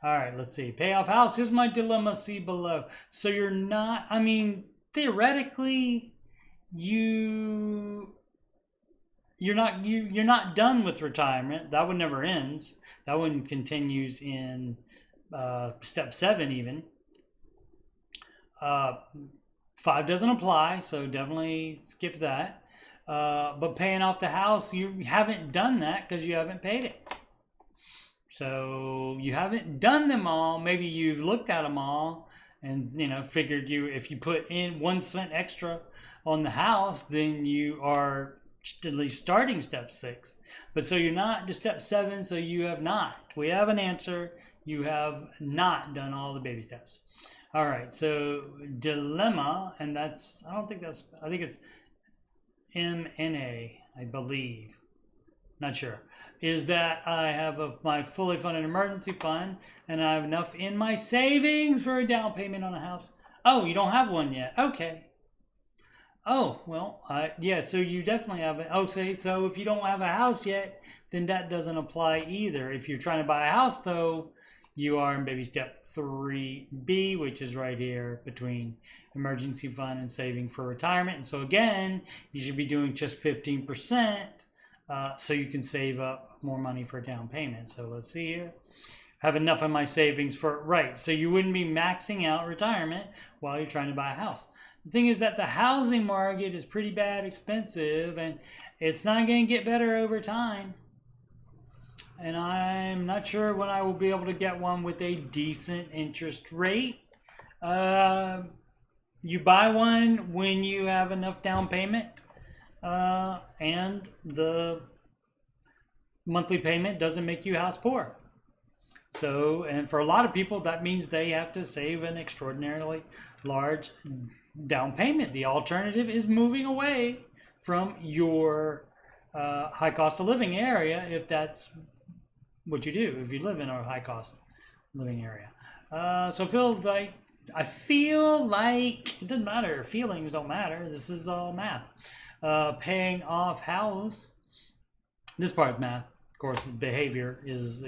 All right, let's see. Pay off house. Here's my dilemma. See below. So you're not. I mean, theoretically, you're not done with retirement. That one never ends. That one continues in step 7 even. 5 doesn't apply, so definitely skip that. But paying off the house, you haven't done that because you haven't paid it. So you haven't done them all. Maybe you've looked at them all and figured if you put in 1 cent extra on the house, then you are at least starting step 6. But so you're not to step 7, so you have not. We have an answer. You have not done all the baby steps. All right, so dilemma, and I think it's MNA, I believe. Not sure. Is that I have my fully funded emergency fund, and I have enough in my savings for a down payment on a house. Oh, you don't have one yet. Okay. Oh, well, yeah, so you definitely have it. Okay, so if you don't have a house yet, then that doesn't apply either. If you're trying to buy a house, though, you are in baby step 3B, which is right here between emergency fund and saving for retirement. And so again, you should be doing just 15%. So you can save up more money for down payment. So let's see here. Have enough in my savings for, right. So you wouldn't be maxing out retirement while you're trying to buy a house. The thing is that the housing market is pretty bad expensive, and it's not going to get better over time. And I'm not sure when I will be able to get one with a decent interest rate. You buy one when you have enough down payment. And the monthly payment doesn't make you house poor. So, and for a lot of people, that means they have to save an extraordinarily large down payment. The alternative is moving away from your high cost of living area, if that's what you do, if you live in a high cost living area. So I feel like it doesn't matter. Feelings don't matter. This is all math. Paying off house. This part of math, of course, behavior is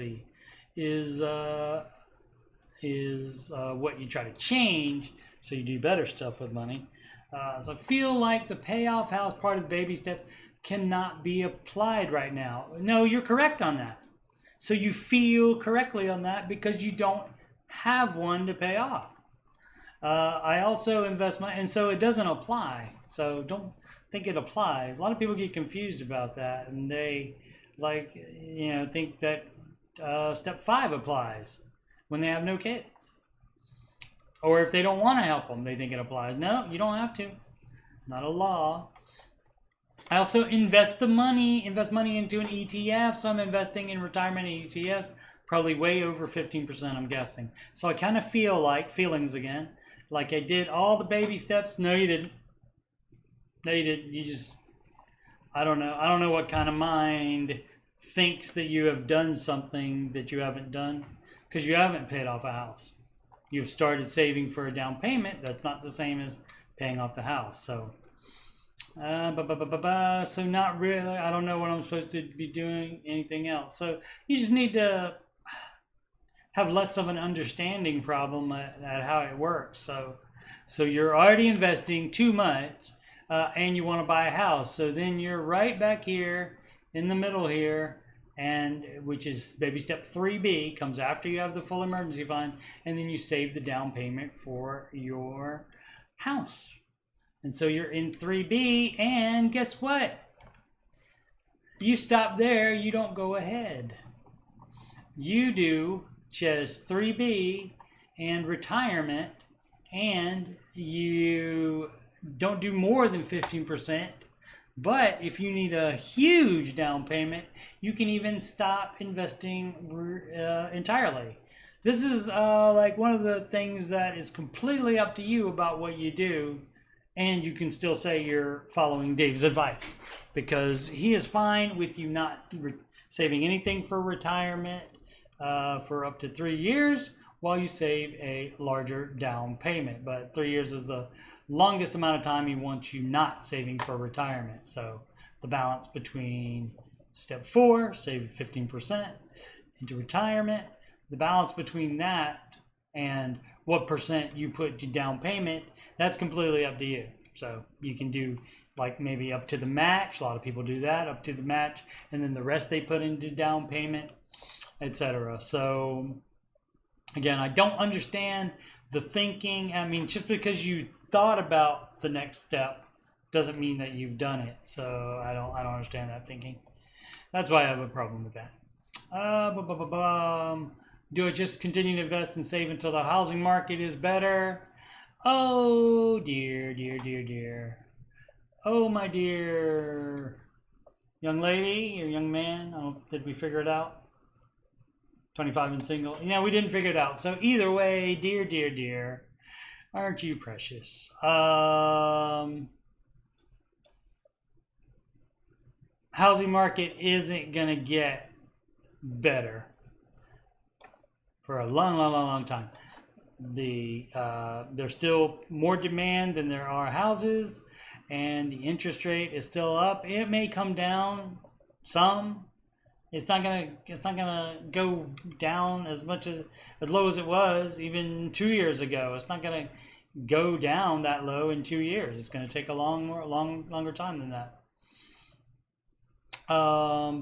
what you try to change so you do better stuff with money. So I feel like the pay off house part of the baby steps cannot be applied right now. No, you're correct on that. So you feel correctly on that because you don't have one to pay off. I also invest money, and so it doesn't apply. So don't think it applies. A lot of people get confused about that, and they think that step 5 applies when they have no kids, or if they don't want to help them, they think it applies. No, you don't have to. Not a law. I also invest money into an ETF, so I'm investing in retirement ETFs, probably way over 15%, I'm guessing. So I kind of feel like, feelings again, like I did all the baby steps. No, you didn't. No, you didn't. You just, I don't know what kind of mind thinks that you have done something that you haven't done, because you haven't paid off a house. You've started saving for a down payment. That's not the same as paying off the house. So, so not really. I don't know what I'm supposed to be doing anything else. So you just need to have less of an understanding problem at how it works. So you're already investing too much, and you want to buy a house. So then you're right back here in the middle here, and which is baby step 3B, comes after you have the full emergency fund, and then you save the down payment for your house. And so you're in 3B, and guess what? You stop there, you don't go ahead. You do just 3B and retirement, and you don't do more than 15%. But if you need a huge down payment, you can even stop investing entirely. This is like one of the things that is completely up to you about what you do, and you can still say you're following Dave's advice, because he is fine with you not saving anything for retirement for up to 3 years while you save a larger down payment. But 3 years is the longest amount of time he wants you not saving for retirement. So the balance between step 4, save 15%, into retirement. The balance between that and what percent you put to down payment, that's completely up to you. So you can do like maybe up to the match. A lot of people do that, up to the match, and then the rest they put into down payment, etc. So again, I don't understand the thinking. I mean, just because you thought about the next step doesn't mean that you've done it. So I don't understand that thinking. That's why I have a problem with that. Do I just continue to invest and save until the housing market is better? Oh dear, dear, dear, dear. Oh my dear young lady or young man. Did we figure it out? 25 and single. Yeah, we didn't figure it out. So either way, dear, dear, dear, aren't you precious? Housing market isn't gonna get better for a long time. There's still more demand than there are houses, and the interest rate is still up. It may come down some. It's not gonna go down as low as it was even 2 years ago. It's not gonna go down that low in 2 years. It's gonna take a longer time than that. Or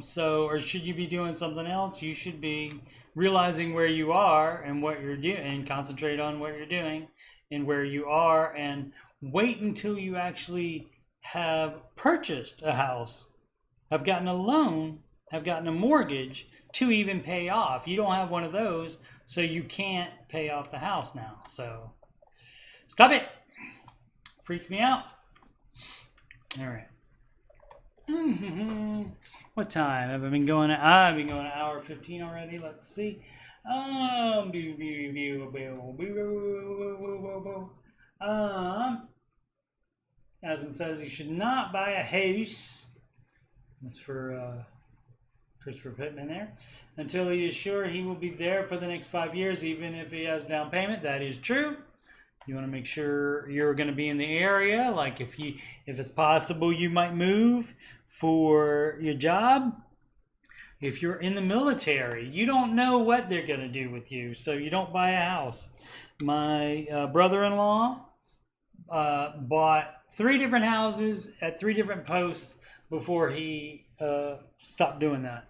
should you be doing something else? You should be realizing where you are and what you're doing, and concentrate on what you're doing and where you are, and wait until you actually have purchased a house, have gotten a loan, have gotten a mortgage to even pay off. You don't have one of those, so you can't pay off the house now. So stop it. Freaks me out. All right. What time have I been going? I've been going an hour 15 already. Let's see. As it says, you should not buy a house. That's for Christopher Pittman there. Until he is sure he will be there for the next 5 years, even if he has down payment. That is true. You want to make sure you're going to be in the area. Like if it's possible, you might move for your job. If you're in the military, you don't know what they're going to do with you, so you don't buy a house. My brother-in-law bought 3 different houses at 3 different posts before he stopped doing that.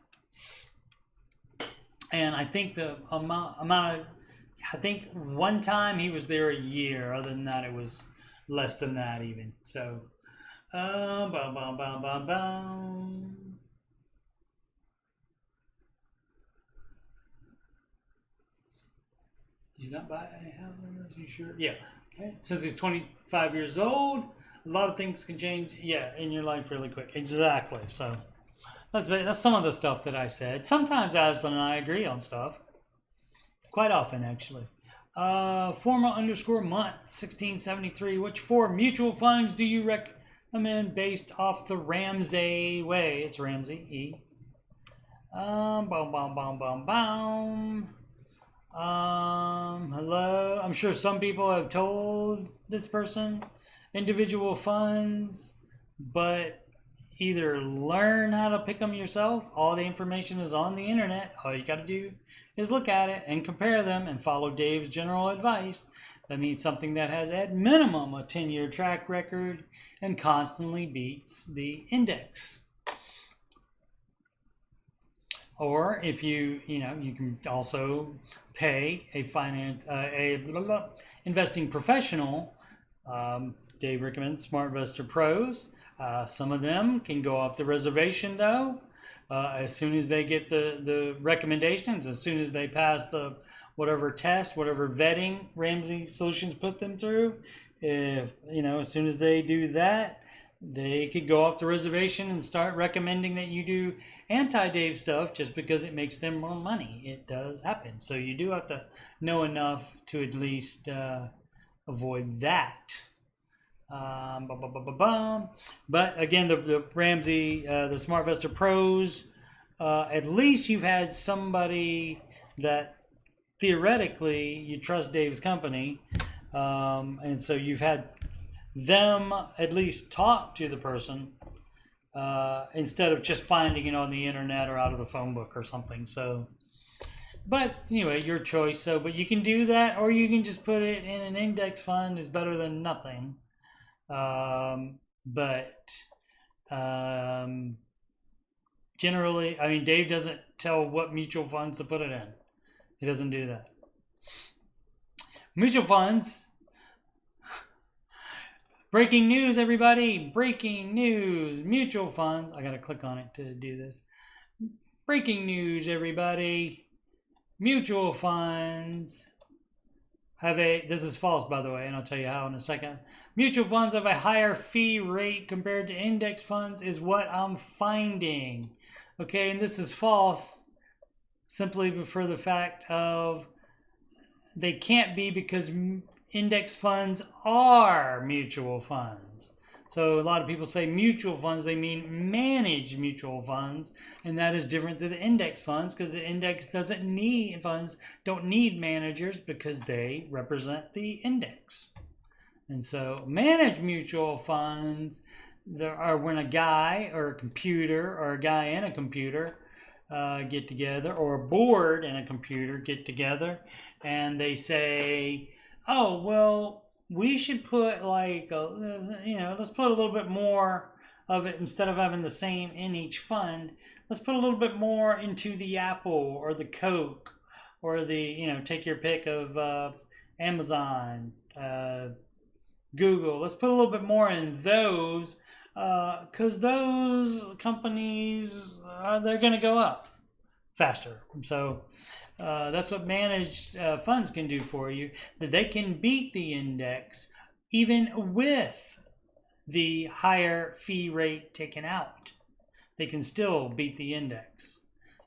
And I think the amount of, I think one time he was there a year. Other than that, it was less than that even. So, He's not buying a house. You sure? Yeah. Okay. Since he's 25 years old, a lot of things can change. Yeah, in your life really quick. Exactly. So that's some of the stuff that I said. Sometimes Aslan and I agree on stuff. Quite often, actually. Formal_month 1673. Which 4 mutual funds do you recommend based off the Ramsey way? It's Ramsey E. Hello. I'm sure some people have told this person individual funds, but either learn how to pick them yourself. All the information is on the internet. All you got to do is look at it and compare them and follow Dave's general advice. That means something that has at minimum a 10-year track record and constantly beats the index. Or if you can also pay a investing professional. Dave recommends Smart Investor Pros. Some of them can go off the reservation though. As soon as they get the recommendations, as soon as they pass the whatever test, whatever vetting Ramsey Solutions put them through, as soon as they do that, they could go off the reservation and start recommending that you do anti-Dave stuff just because it makes them more money. It does happen. So you do have to know enough to at least avoid that. But again, the Ramsey, the Smart Investor Pros, at least you've had somebody that theoretically you trust Dave's company, and so you've had them at least talk to the person instead of just finding it on the internet or out of the phone book or something. So But anyway, your choice. So, but you can do that, or you can just put it in an index fund. Is better than nothing. Generally, I mean, Dave doesn't tell what mutual funds to put it in. He doesn't do that. Mutual funds. Breaking news, everybody. Breaking news. Mutual funds. I got to click on it to do this. Breaking news, everybody. Mutual funds have this is false, by the way, and I'll tell you how in a second. Mutual funds have a higher fee rate compared to index funds is what I'm finding. Okay, and this is false simply for the fact of they can't be because index funds are mutual funds. So a lot of people say mutual funds, they mean managed mutual funds, and that is different than the index funds because the index funds don't need managers because they represent the index. And so managed mutual funds there are when a guy or a computer or a guy and a computer get together, or a board and a computer get together, and they say, oh, well, we should put like, let's put a little bit more of it instead of having the same in each fund. Let's put a little bit more into the Apple or the Coke or the, take your pick of Amazon, Google. Let's put a little bit more in those because those companies, they're going to go up faster. So that's what managed funds can do for you. That they can beat the index even with the higher fee rate taken out. They can still beat the index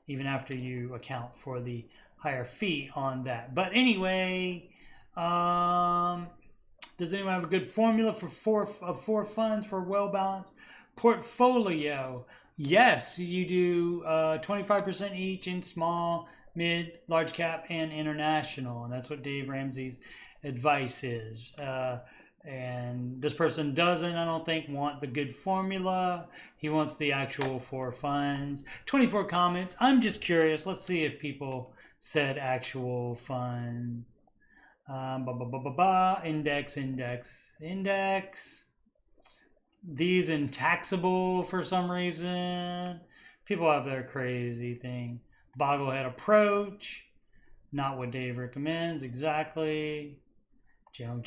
even after you account for the higher fee on that. But anyway, does anyone have a good formula for four funds for a well-balanced portfolio? Yes, you do 25% each in small, mid, large cap, and international. And that's what Dave Ramsey's advice is. And this person doesn't, I don't think, want the good formula. He wants the actual four funds. 24 comments. I'm just curious. Let's see if people said actual funds. Index. These in taxable for some reason. People have their crazy thing. Bogglehead approach. Not what Dave recommends exactly. Chow.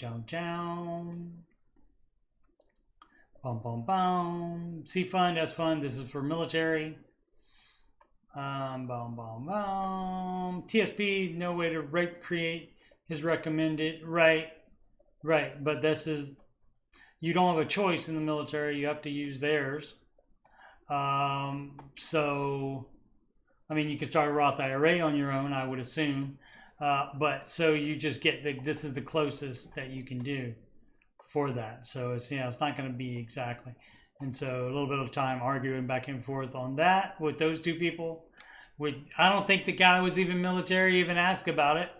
C fund, S fund. This is for military. TSP, no way to create his recommended. Right. But this is, you don't have a choice in the military. You have to use theirs. So, I mean, you can start a Roth IRA on your own, I would assume. But so you just get this is the closest that you can do for that. So it's, it's not going to be exactly. And so a little bit of time arguing back and forth on that with those two people. I don't think the guy was even military, even asked about it.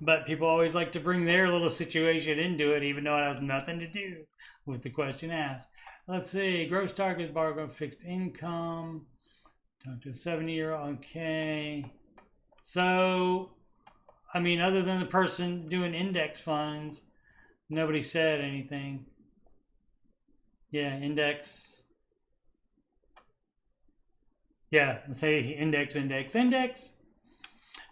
But people always like to bring their little situation into it, even though it has nothing to do with the question asked. Let's see, gross target bar, fixed income. Talk to a 70-year-old, okay. So, I mean, other than the person doing index funds, nobody said anything. Yeah, index. Yeah, let's say index.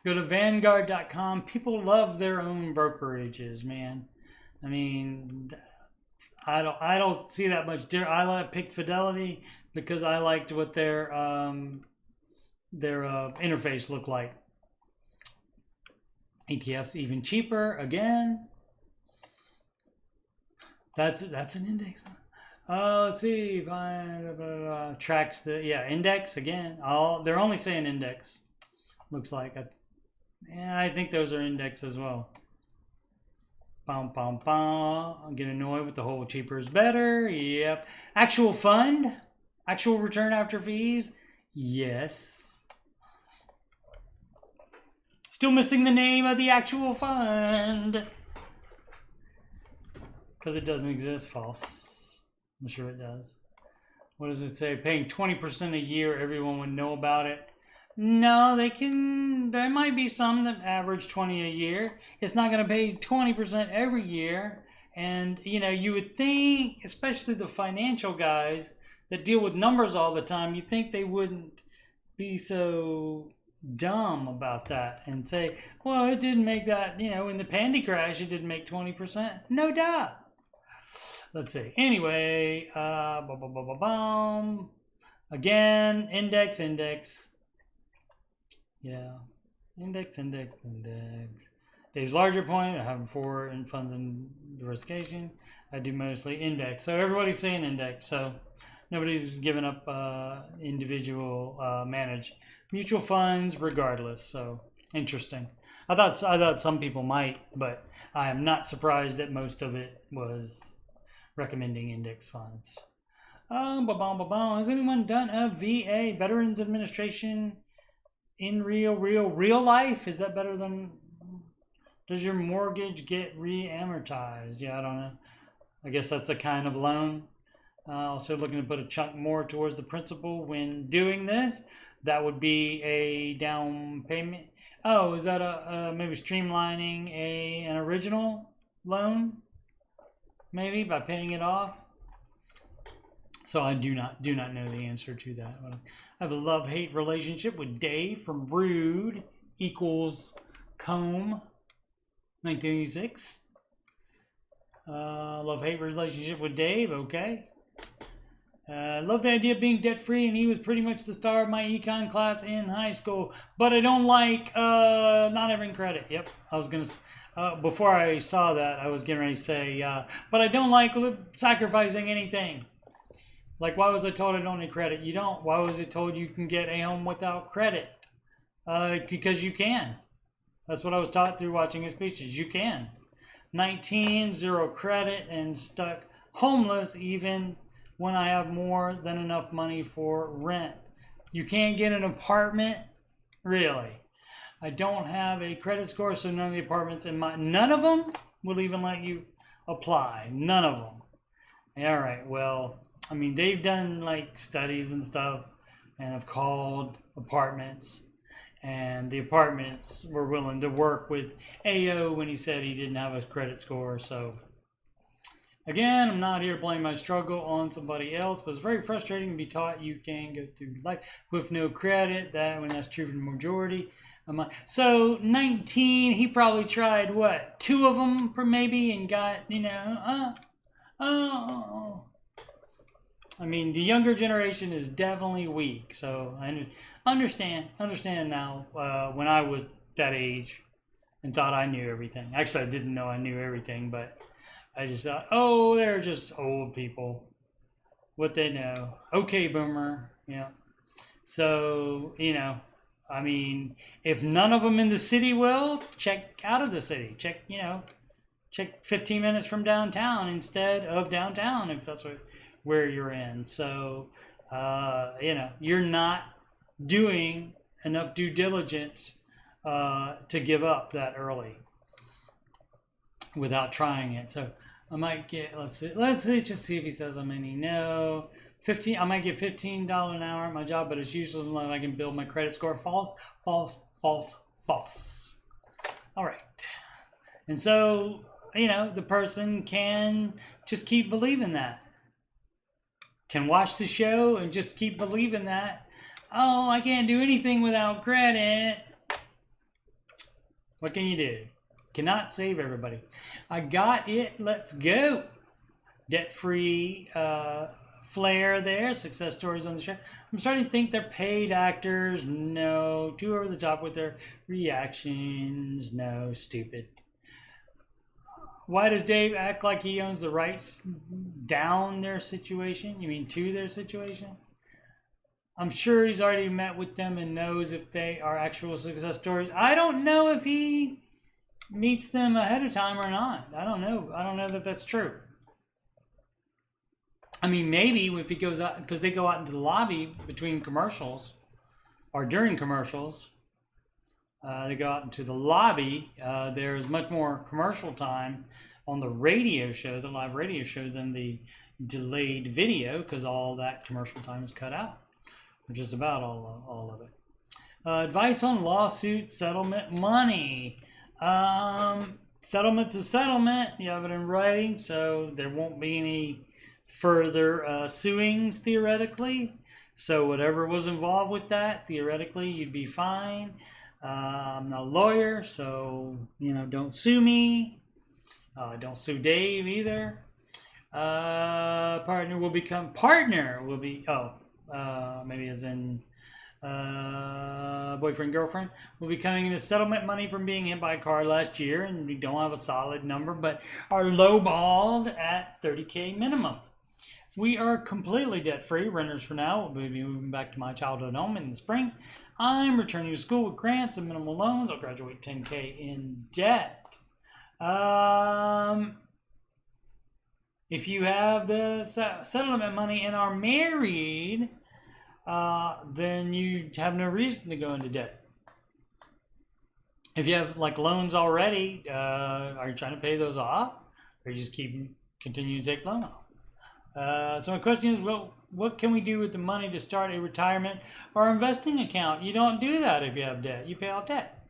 Go to Vanguard.com. People love their own brokerages, man. I mean, I don't see that much difference. I picked Fidelity because I liked what their interface looked like. ETFs even cheaper again. That's an index. Let's see. Tracks the index again. They're only saying index. Looks like I think those are index as well. I get annoyed with the whole cheaper is better. Yep. Actual fund? Actual return after fees? Yes. Still missing the name of the actual fund. Because it doesn't exist. False. I'm sure it does. What does it say? Paying 20% a year, everyone would know about it. No, they can. There might be some that average 20 a year. It's not going to pay 20% every year. And, you know, you would think, especially the financial guys that deal with numbers all the time, you think they wouldn't be so dumb about that and say, well, it didn't make that, you know, in the pandy crash, it didn't make 20%. No doubt. Let's see. Anyway, again, index. Yeah, index. Dave's larger point, I have before in funds and diversification. I do mostly index. So everybody's saying index. So nobody's giving up individual managed mutual funds regardless. So interesting. I thought some people might, but I am not surprised that most of it was recommending index funds. Has anyone done a VA, Veterans Administration, in real life? Is that better than, does your mortgage get re-amortized? Yeah, I don't know. I guess that's a kind of loan. Also looking to put a chunk more towards the principal when doing this. That would be a down payment. Oh, is that a maybe streamlining an original loan? Maybe by paying it off. So I do not know the answer to that. I have a love-hate relationship with Dave from Rude equals Comb 1986. Love-hate relationship with Dave. Okay. Love the idea of being debt-free, and he was pretty much the star of my econ class in high school. But I don't like not having credit. Yep, I was gonna. Before I saw that, I was getting ready to say, but I don't like sacrificing anything. Like, why was I told I don't need credit? You don't. Why was it told you can get a home without credit? Because you can. That's what I was taught through watching his speeches. You can. 19, 0 credit, and stuck homeless even when I have more than enough money for rent. You can't get an apartment? Really? I don't have a credit score, so none of the apartments none of them will even let you apply. None of them. All right, well, I mean, they've done like studies and stuff and have called apartments, and the apartments were willing to work with AO when he said he didn't have a credit score. So again, I'm not here to blame my struggle on somebody else, but it's very frustrating to be taught you can go through life with no credit. That's true for the majority. So 19, he probably tried what, 2 of them maybe, and got, you know, I mean, the younger generation is definitely weak. So I understand now. When I was that age and thought I knew everything. Actually, I didn't know I knew everything, but I just thought, oh, they're just old people. What they know. Okay, boomer. Yeah. So, you know, I mean, if none of them in the city will, check out of the city. Check 15 minutes from downtown instead of downtown, if that's where you're in. So, you know, you're not doing enough due diligence to give up that early without trying it. So I might get, let's see, just see if he says how many. No, 15. I might get $15 an hour at my job, but it's usually when I can build my credit score. False. All right. And so, you know, the person can just keep believing that. Can watch the show and just keep believing that. Oh, I can't do anything without credit. What can you do? Cannot save everybody. I got it. Let's go. Debt-free flair there. Success stories on the show. I'm starting to think they're paid actors. No. Too over the top with their reactions. No. Stupid. Why does Dave act like he owns the rights down their situation? You mean to their situation? I'm sure he's already met with them and knows if they are actual success stories. I don't know if he meets them ahead of time or not. I don't know. I don't know that that's true. I mean, maybe if he goes out, because they go out into the lobby between commercials or during commercials. They go out into the lobby. There's much more commercial time on the radio show, the live radio show, than the delayed video, because all that commercial time is cut out, which is about all of it. Advice on lawsuit settlement money. Settlement's a settlement. You have it in writing, so there won't be any further suings theoretically. So whatever was involved with that, theoretically, you'd be fine. I'm not a lawyer, so don't sue me. Don't sue Dave either. Partner will be maybe as in boyfriend, girlfriend, will be coming into settlement money from being hit by a car last year, and we don't have a solid number, but are lowballed at $30K minimum. We are completely debt-free, renters for now. We'll be moving back to my childhood home in the spring. I'm returning to school with grants and minimal loans. I'll graduate 10K in debt. If you have the settlement money and are married, then you have no reason to go into debt. If you have like loans already, are you trying to pay those off, or you just continue to take loan off? So my question is, well, what can we do with the money to start a retirement or investing account? You don't do that if you have debt. You pay off debt.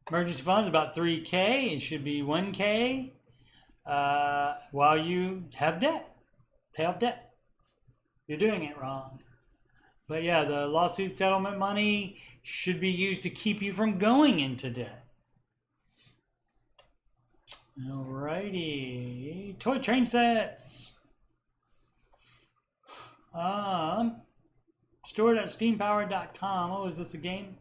Emergency funds about 3K. It should be 1K while you have debt. Pay off debt. You're doing it wrong. But yeah, the lawsuit settlement money should be used to keep you from going into debt. Alrighty. Toy train sets. Stored at steampower.com. Oh, is this a game?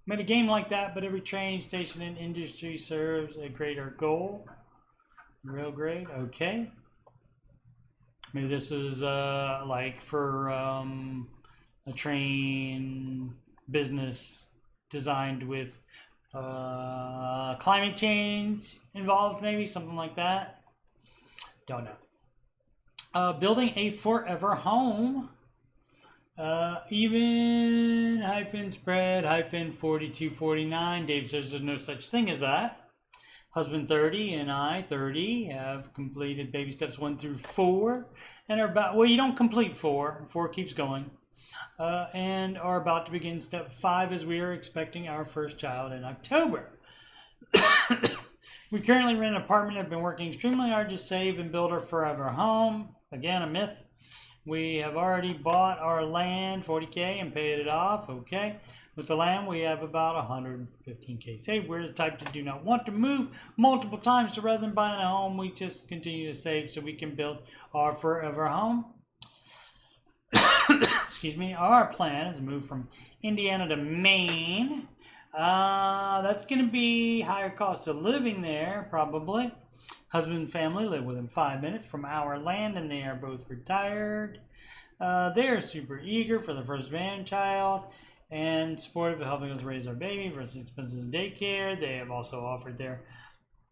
Made a game like that, but every train station and industry serves a greater goal. Real great. Okay. Maybe this is like for a train business designed with climate change involved, maybe something like that. Don't know. Building a forever home. Even -spread -4249. Dave says there's no such thing as that. Husband 30 and I 30 have completed baby steps 1 through 4 and are about, well, you don't complete 4 keeps going, and are about to begin step 5 as we are expecting our first child in October. We currently rent an apartment and have been working extremely hard to save and build our forever home. Again, a myth. We have already bought our land, 40K, and paid it off. Okay. With the land, we have about 115K saved. We're the type that do not want to move multiple times, so rather than buying a home, we just continue to save so we can build our forever home. Excuse me. Our plan is to move from Indiana to Maine. That's going to be higher cost of living there, probably. Husband and family live within 5 minutes from our land, and they are both retired. They are super eager for the first grandchild and supportive of helping us raise our baby versus expenses of daycare. They have also offered their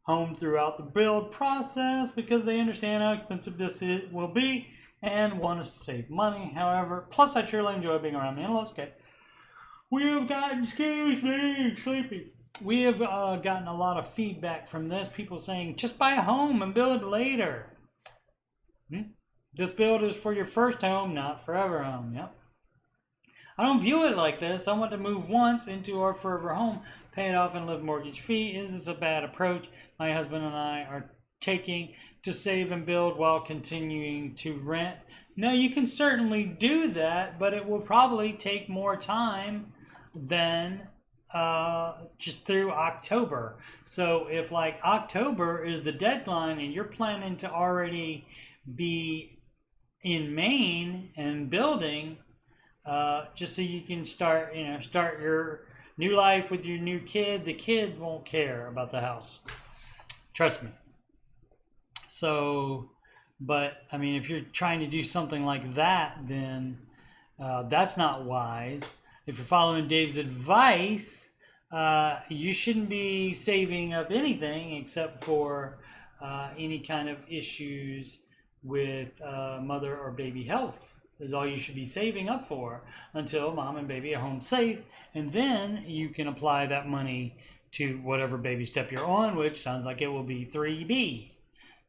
home throughout the build process because they understand how expensive this will be and want us to save money. However, plus I truly enjoy being around the in-laws. Okay. We have gotten, excuse me, sleepy. We have gotten a lot of feedback from this. People saying, just buy a home and build later. This build is for your first home, not forever home. Yep. I don't view it like this. I want to move once into our forever home, pay it off and live mortgage free. Is this a bad approach my husband and I are taking to save and build while continuing to rent? No, you can certainly do that, but it will probably take more time than just through October. So if like October is the deadline and you're planning to already be in Maine and building, just so you can start your new life with your new kid, the kid won't care about the house. Trust me. So, but I mean, if you're trying to do something like that, then that's not wise. If you're following Dave's advice, you shouldn't be saving up anything except for any kind of issues with mother or baby health. Is all you should be saving up for until mom and baby are home safe, and then you can apply that money to whatever baby step you're on, which sounds like it will be 3B.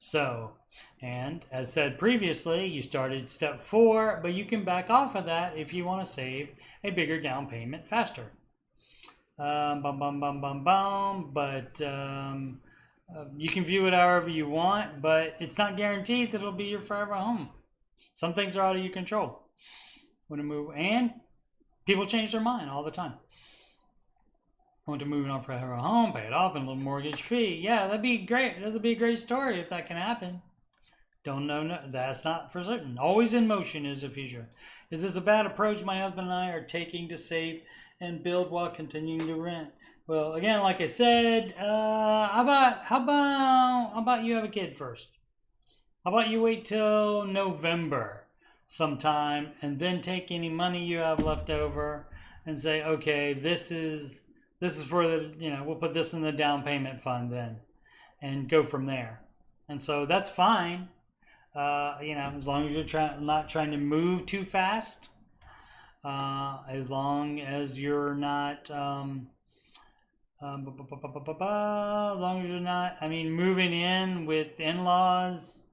So, and as said previously, you started step 4, but you can back off of that if you want to save a bigger down payment faster. But you can view it however you want, but it's not guaranteed that it'll be your forever home. Some things are out of your control. Want to move, and people change their mind all the time. Want to move on forever home, pay it off, and a little mortgage fee. Yeah, that'd be great. That'd be a great story if that can happen. Don't know. No, that's not for certain. Always in motion is the future. Is this a bad approach my husband and I are taking to save and build while continuing to rent? Well, again, like I said, how about you have a kid first? How about you wait till November sometime and then take any money you have left over and say, okay, this is for the, we'll put this in the down payment fund then, and go from there. And so that's fine, as long as you're not trying to move too fast, as long as you're not, as long as you're not, moving in with in-laws.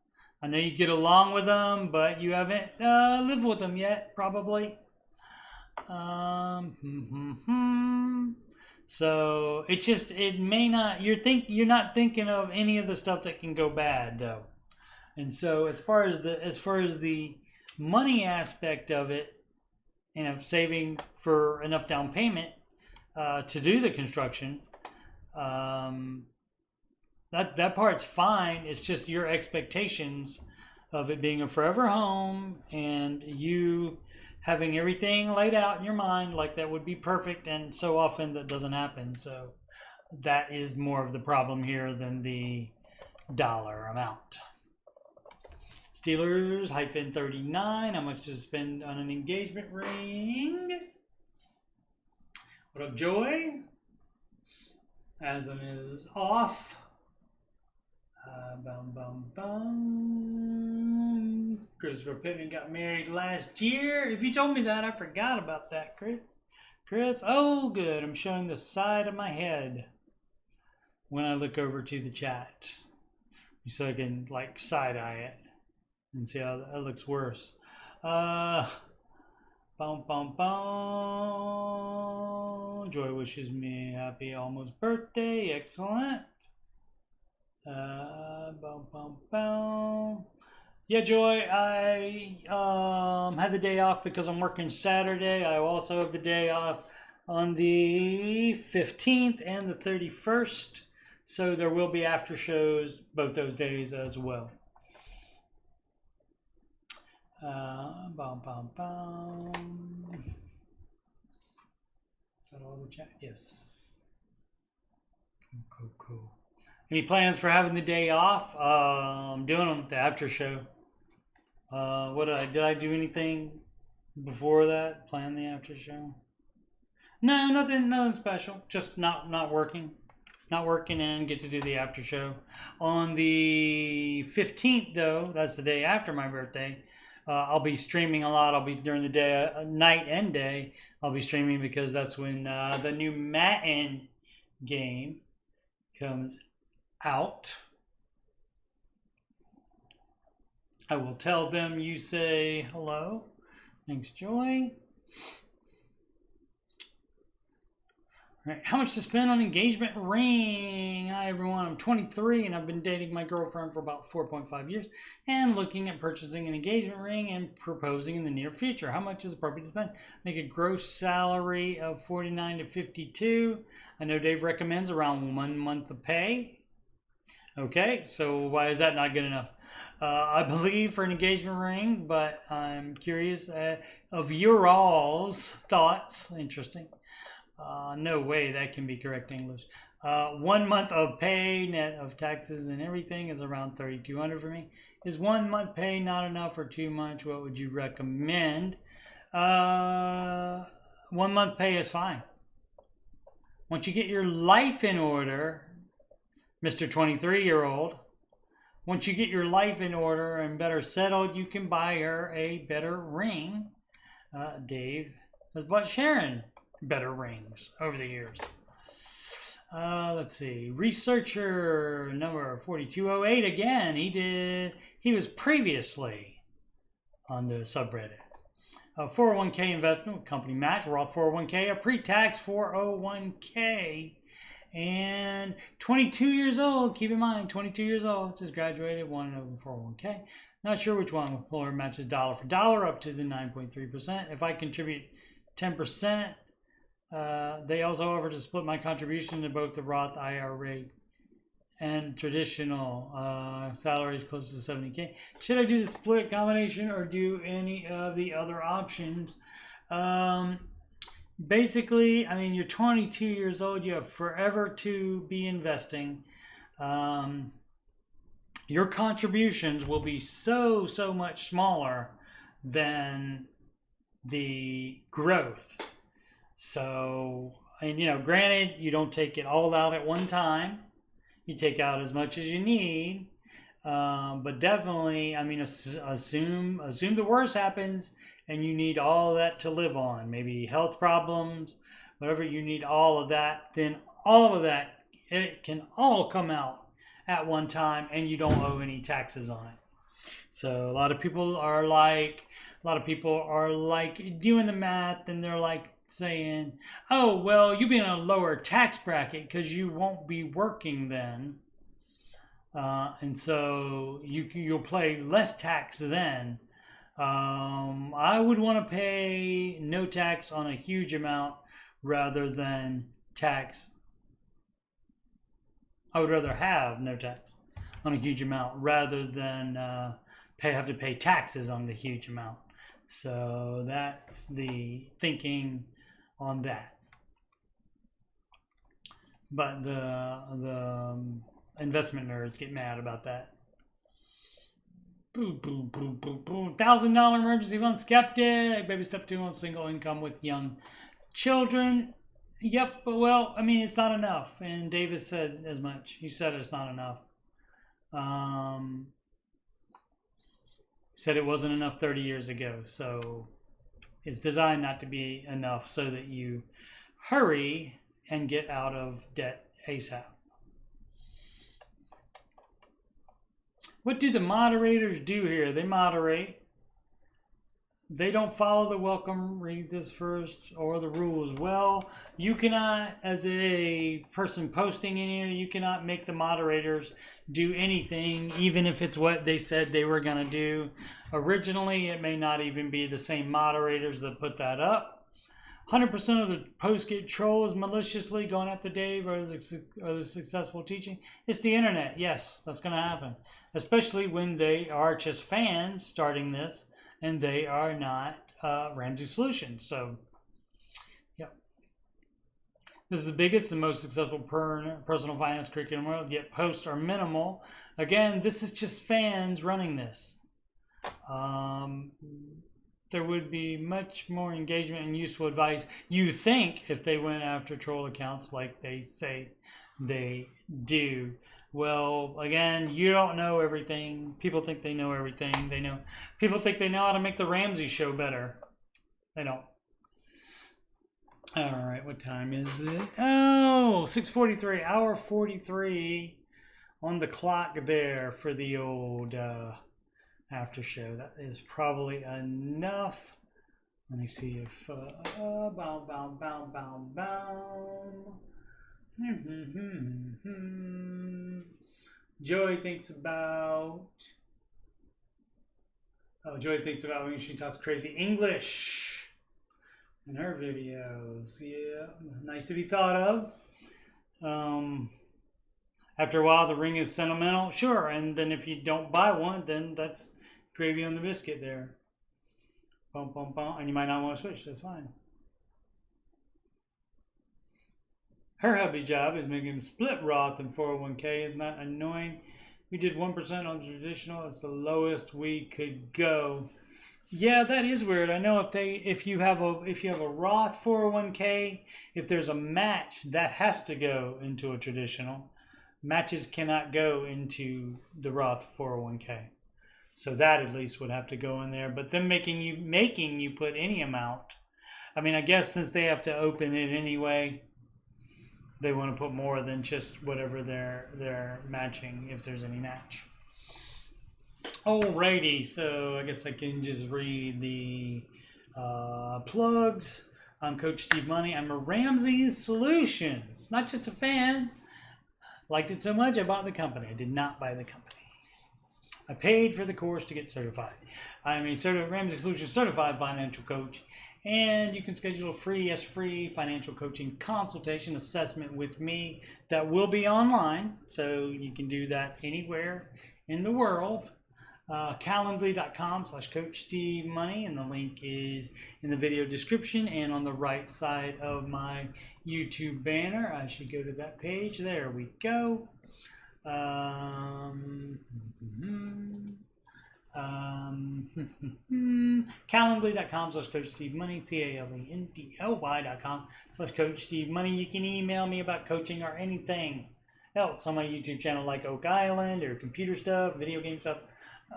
I know you get along with them, but you haven't lived with them yet, probably. So it may not, you're not thinking of any of the stuff that can go bad though. And so as far as the money aspect of it, saving for enough down payment to do the construction, that part's fine. It's just your expectations of it being a forever home and you having everything laid out in your mind like that would be perfect, and so often that doesn't happen. So that is more of the problem here than the dollar amount. Steelers -39. How much to spend on an engagement ring? What up, Joy? Aslan is off. Christopher Pittman got married last year. If you told me that, I forgot about that, Chris. Oh, good. I'm showing the side of my head when I look over to the chat, so I can side-eye it and see how that looks worse. Joy wishes me happy almost birthday. Excellent. Yeah, Joy, I had the day off because I'm working Saturday. I also have the day off on the 15th and the 31st. So there will be after shows both those days as well. Is that all the chat? Yes. Cool. Any plans for having the day off? I'm doing the after show. Did I do anything before that? Plan the after show? No, nothing special. Just not working. Not working and get to do the after show. On the 15th though, that's the day after my birthday, I'll be streaming a lot. I'll be during the day, night and day. I'll be streaming because that's when the new Madden game comes out. I will tell them you say hello. Thanks, Joy. All right, how much to spend on engagement ring? Hi, everyone. I'm 23 and I've been dating my girlfriend for about 4.5 years and looking at purchasing an engagement ring and proposing in the near future. How much is appropriate to spend? Make a gross salary of 49 to 52. I know Dave recommends around 1 month of pay. Okay, so why is that not good enough? I believe for an engagement ring, but I'm curious of your all's thoughts. Interesting. No way that can be correct English. 1 month of pay, net of taxes and everything, is around $3,200 for me. Is 1 month pay not enough or too much? What would you recommend? 1 month pay is fine. Once you get your life in order, Mr. 23-year-old, once you get your life in order and better settled, you can buy her a better ring. Dave has bought Sharon better rings over the years. Let's see. Researcher number 4208 again. He was previously on the subreddit. 401k investment with company match, Roth 401k, a pre-tax 401k, and 22 years old. Keep in mind, 22 years old, just graduated, one over 401k. Not sure which one. Employer matches dollar for dollar up to the 9.3%. If I contribute 10%, they also offer to split my contribution to both the Roth IRA and traditional salaries close to 70K. Should I do the split combination or do any of the other options? Basically, I mean, you're 22 years old. You have forever to be investing. Your contributions will be so much smaller than the growth. So, and you know, granted, you don't take it all out at one time. You take out as much as you need, but definitely, I mean, assume the worst happens and you need all of that to live on. Maybe health problems, whatever, you need all of that. Then all of that, it can all come out at one time and you don't owe any taxes on it. So a lot of people are like doing the math and they're like saying, oh, well, you'll be in a lower tax bracket because you won't be working then. And so you'll pay less tax then. I would want to pay no tax on a huge amount rather than tax. I would rather have no tax on a huge amount rather than have to pay taxes on the huge amount. So that's the thinking on that. But the investment nerds get mad about that. Boom, boom, boom, boom, boom. $1,000 emergency fund skeptic. Baby step 2 on single income with young children. Yep, but well, I mean, it's not enough. And Davis said as much. He said it's not enough. Said it wasn't enough 30 years ago. So it's designed not to be enough so that you hurry and get out of debt ASAP. What do the moderators do here? They moderate. They don't follow the welcome, read this first, or the rules. Well, you cannot, as a person posting in here, you cannot make the moderators do anything, even if it's what they said they were going to do. Originally, it may not even be the same moderators that put that up. 100% of the posts get trolls maliciously going after Dave or the successful teaching. It's the internet. Yes, that's going to happen. Especially when they are just fans starting this and they are not Ramsey Solutions. So, yeah. This is the biggest and most successful personal finance curriculum in the world, yet posts are minimal. Again, this is just fans running this. There would be much more engagement and useful advice, you think, if they went after troll accounts like they say they do. Well, again, you don't know everything. People think they know everything. People think they know how to make the Ramsey show better. They don't. All right, what time is it? Oh, 6:43, hour 43 on the clock there for the old after show. That is probably enough. Let me see if Joy thinks about when she talks crazy English in her videos. Yeah, nice to be thought of. After a while, the ring is sentimental, sure, and then if you don't buy one, then that's gravy on the biscuit there. Bum, bum, bum, and you might not want to switch. That's fine. Her hubby's job is making him split Roth and 401k. Isn't that annoying? We did 1% on traditional. That's the lowest we could go. Yeah, that is weird. I know if you have a Roth 401k, if there's a match, that has to go into a traditional. Matches cannot go into the Roth 401k. So that at least would have to go in there. But them making you put any amount. I mean, I guess since they have to open it anyway, they want to put more than just whatever they're matching, if there's any match. Alrighty, so I guess I can just read the plugs. I'm Coach Steve Money. I'm a Ramsey Solutions, not just a fan. Liked it so much I bought the company. I did not buy the company. I paid for the course to get certified. I'm a Ramsey Solutions certified financial coach, and you can schedule a free financial coaching consultation assessment with me that will be online, so you can do that anywhere in the world. Calendly.com/Coach Steve Money, and the link is in the video description and on the right side of my YouTube banner. I should go to that page. There we go. Calendly.com/Coach Steve Money, CALENDLY.com/Coach Steve Money. You can email me about coaching or anything else on my YouTube channel, like Oak Island or computer stuff, video game stuff.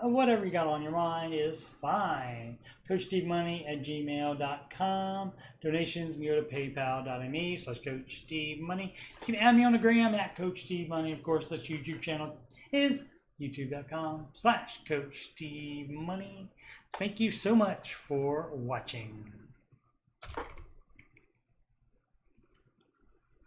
Whatever you got on your mind is fine. CoachSteveMoney@gmail.com. Donations can go to paypal.me/Coach Steve Money. You can add me on the gram at Coach Steve Money. Of course, this YouTube channel is youtube.com/Coach Steve Money. Thank you so much for watching.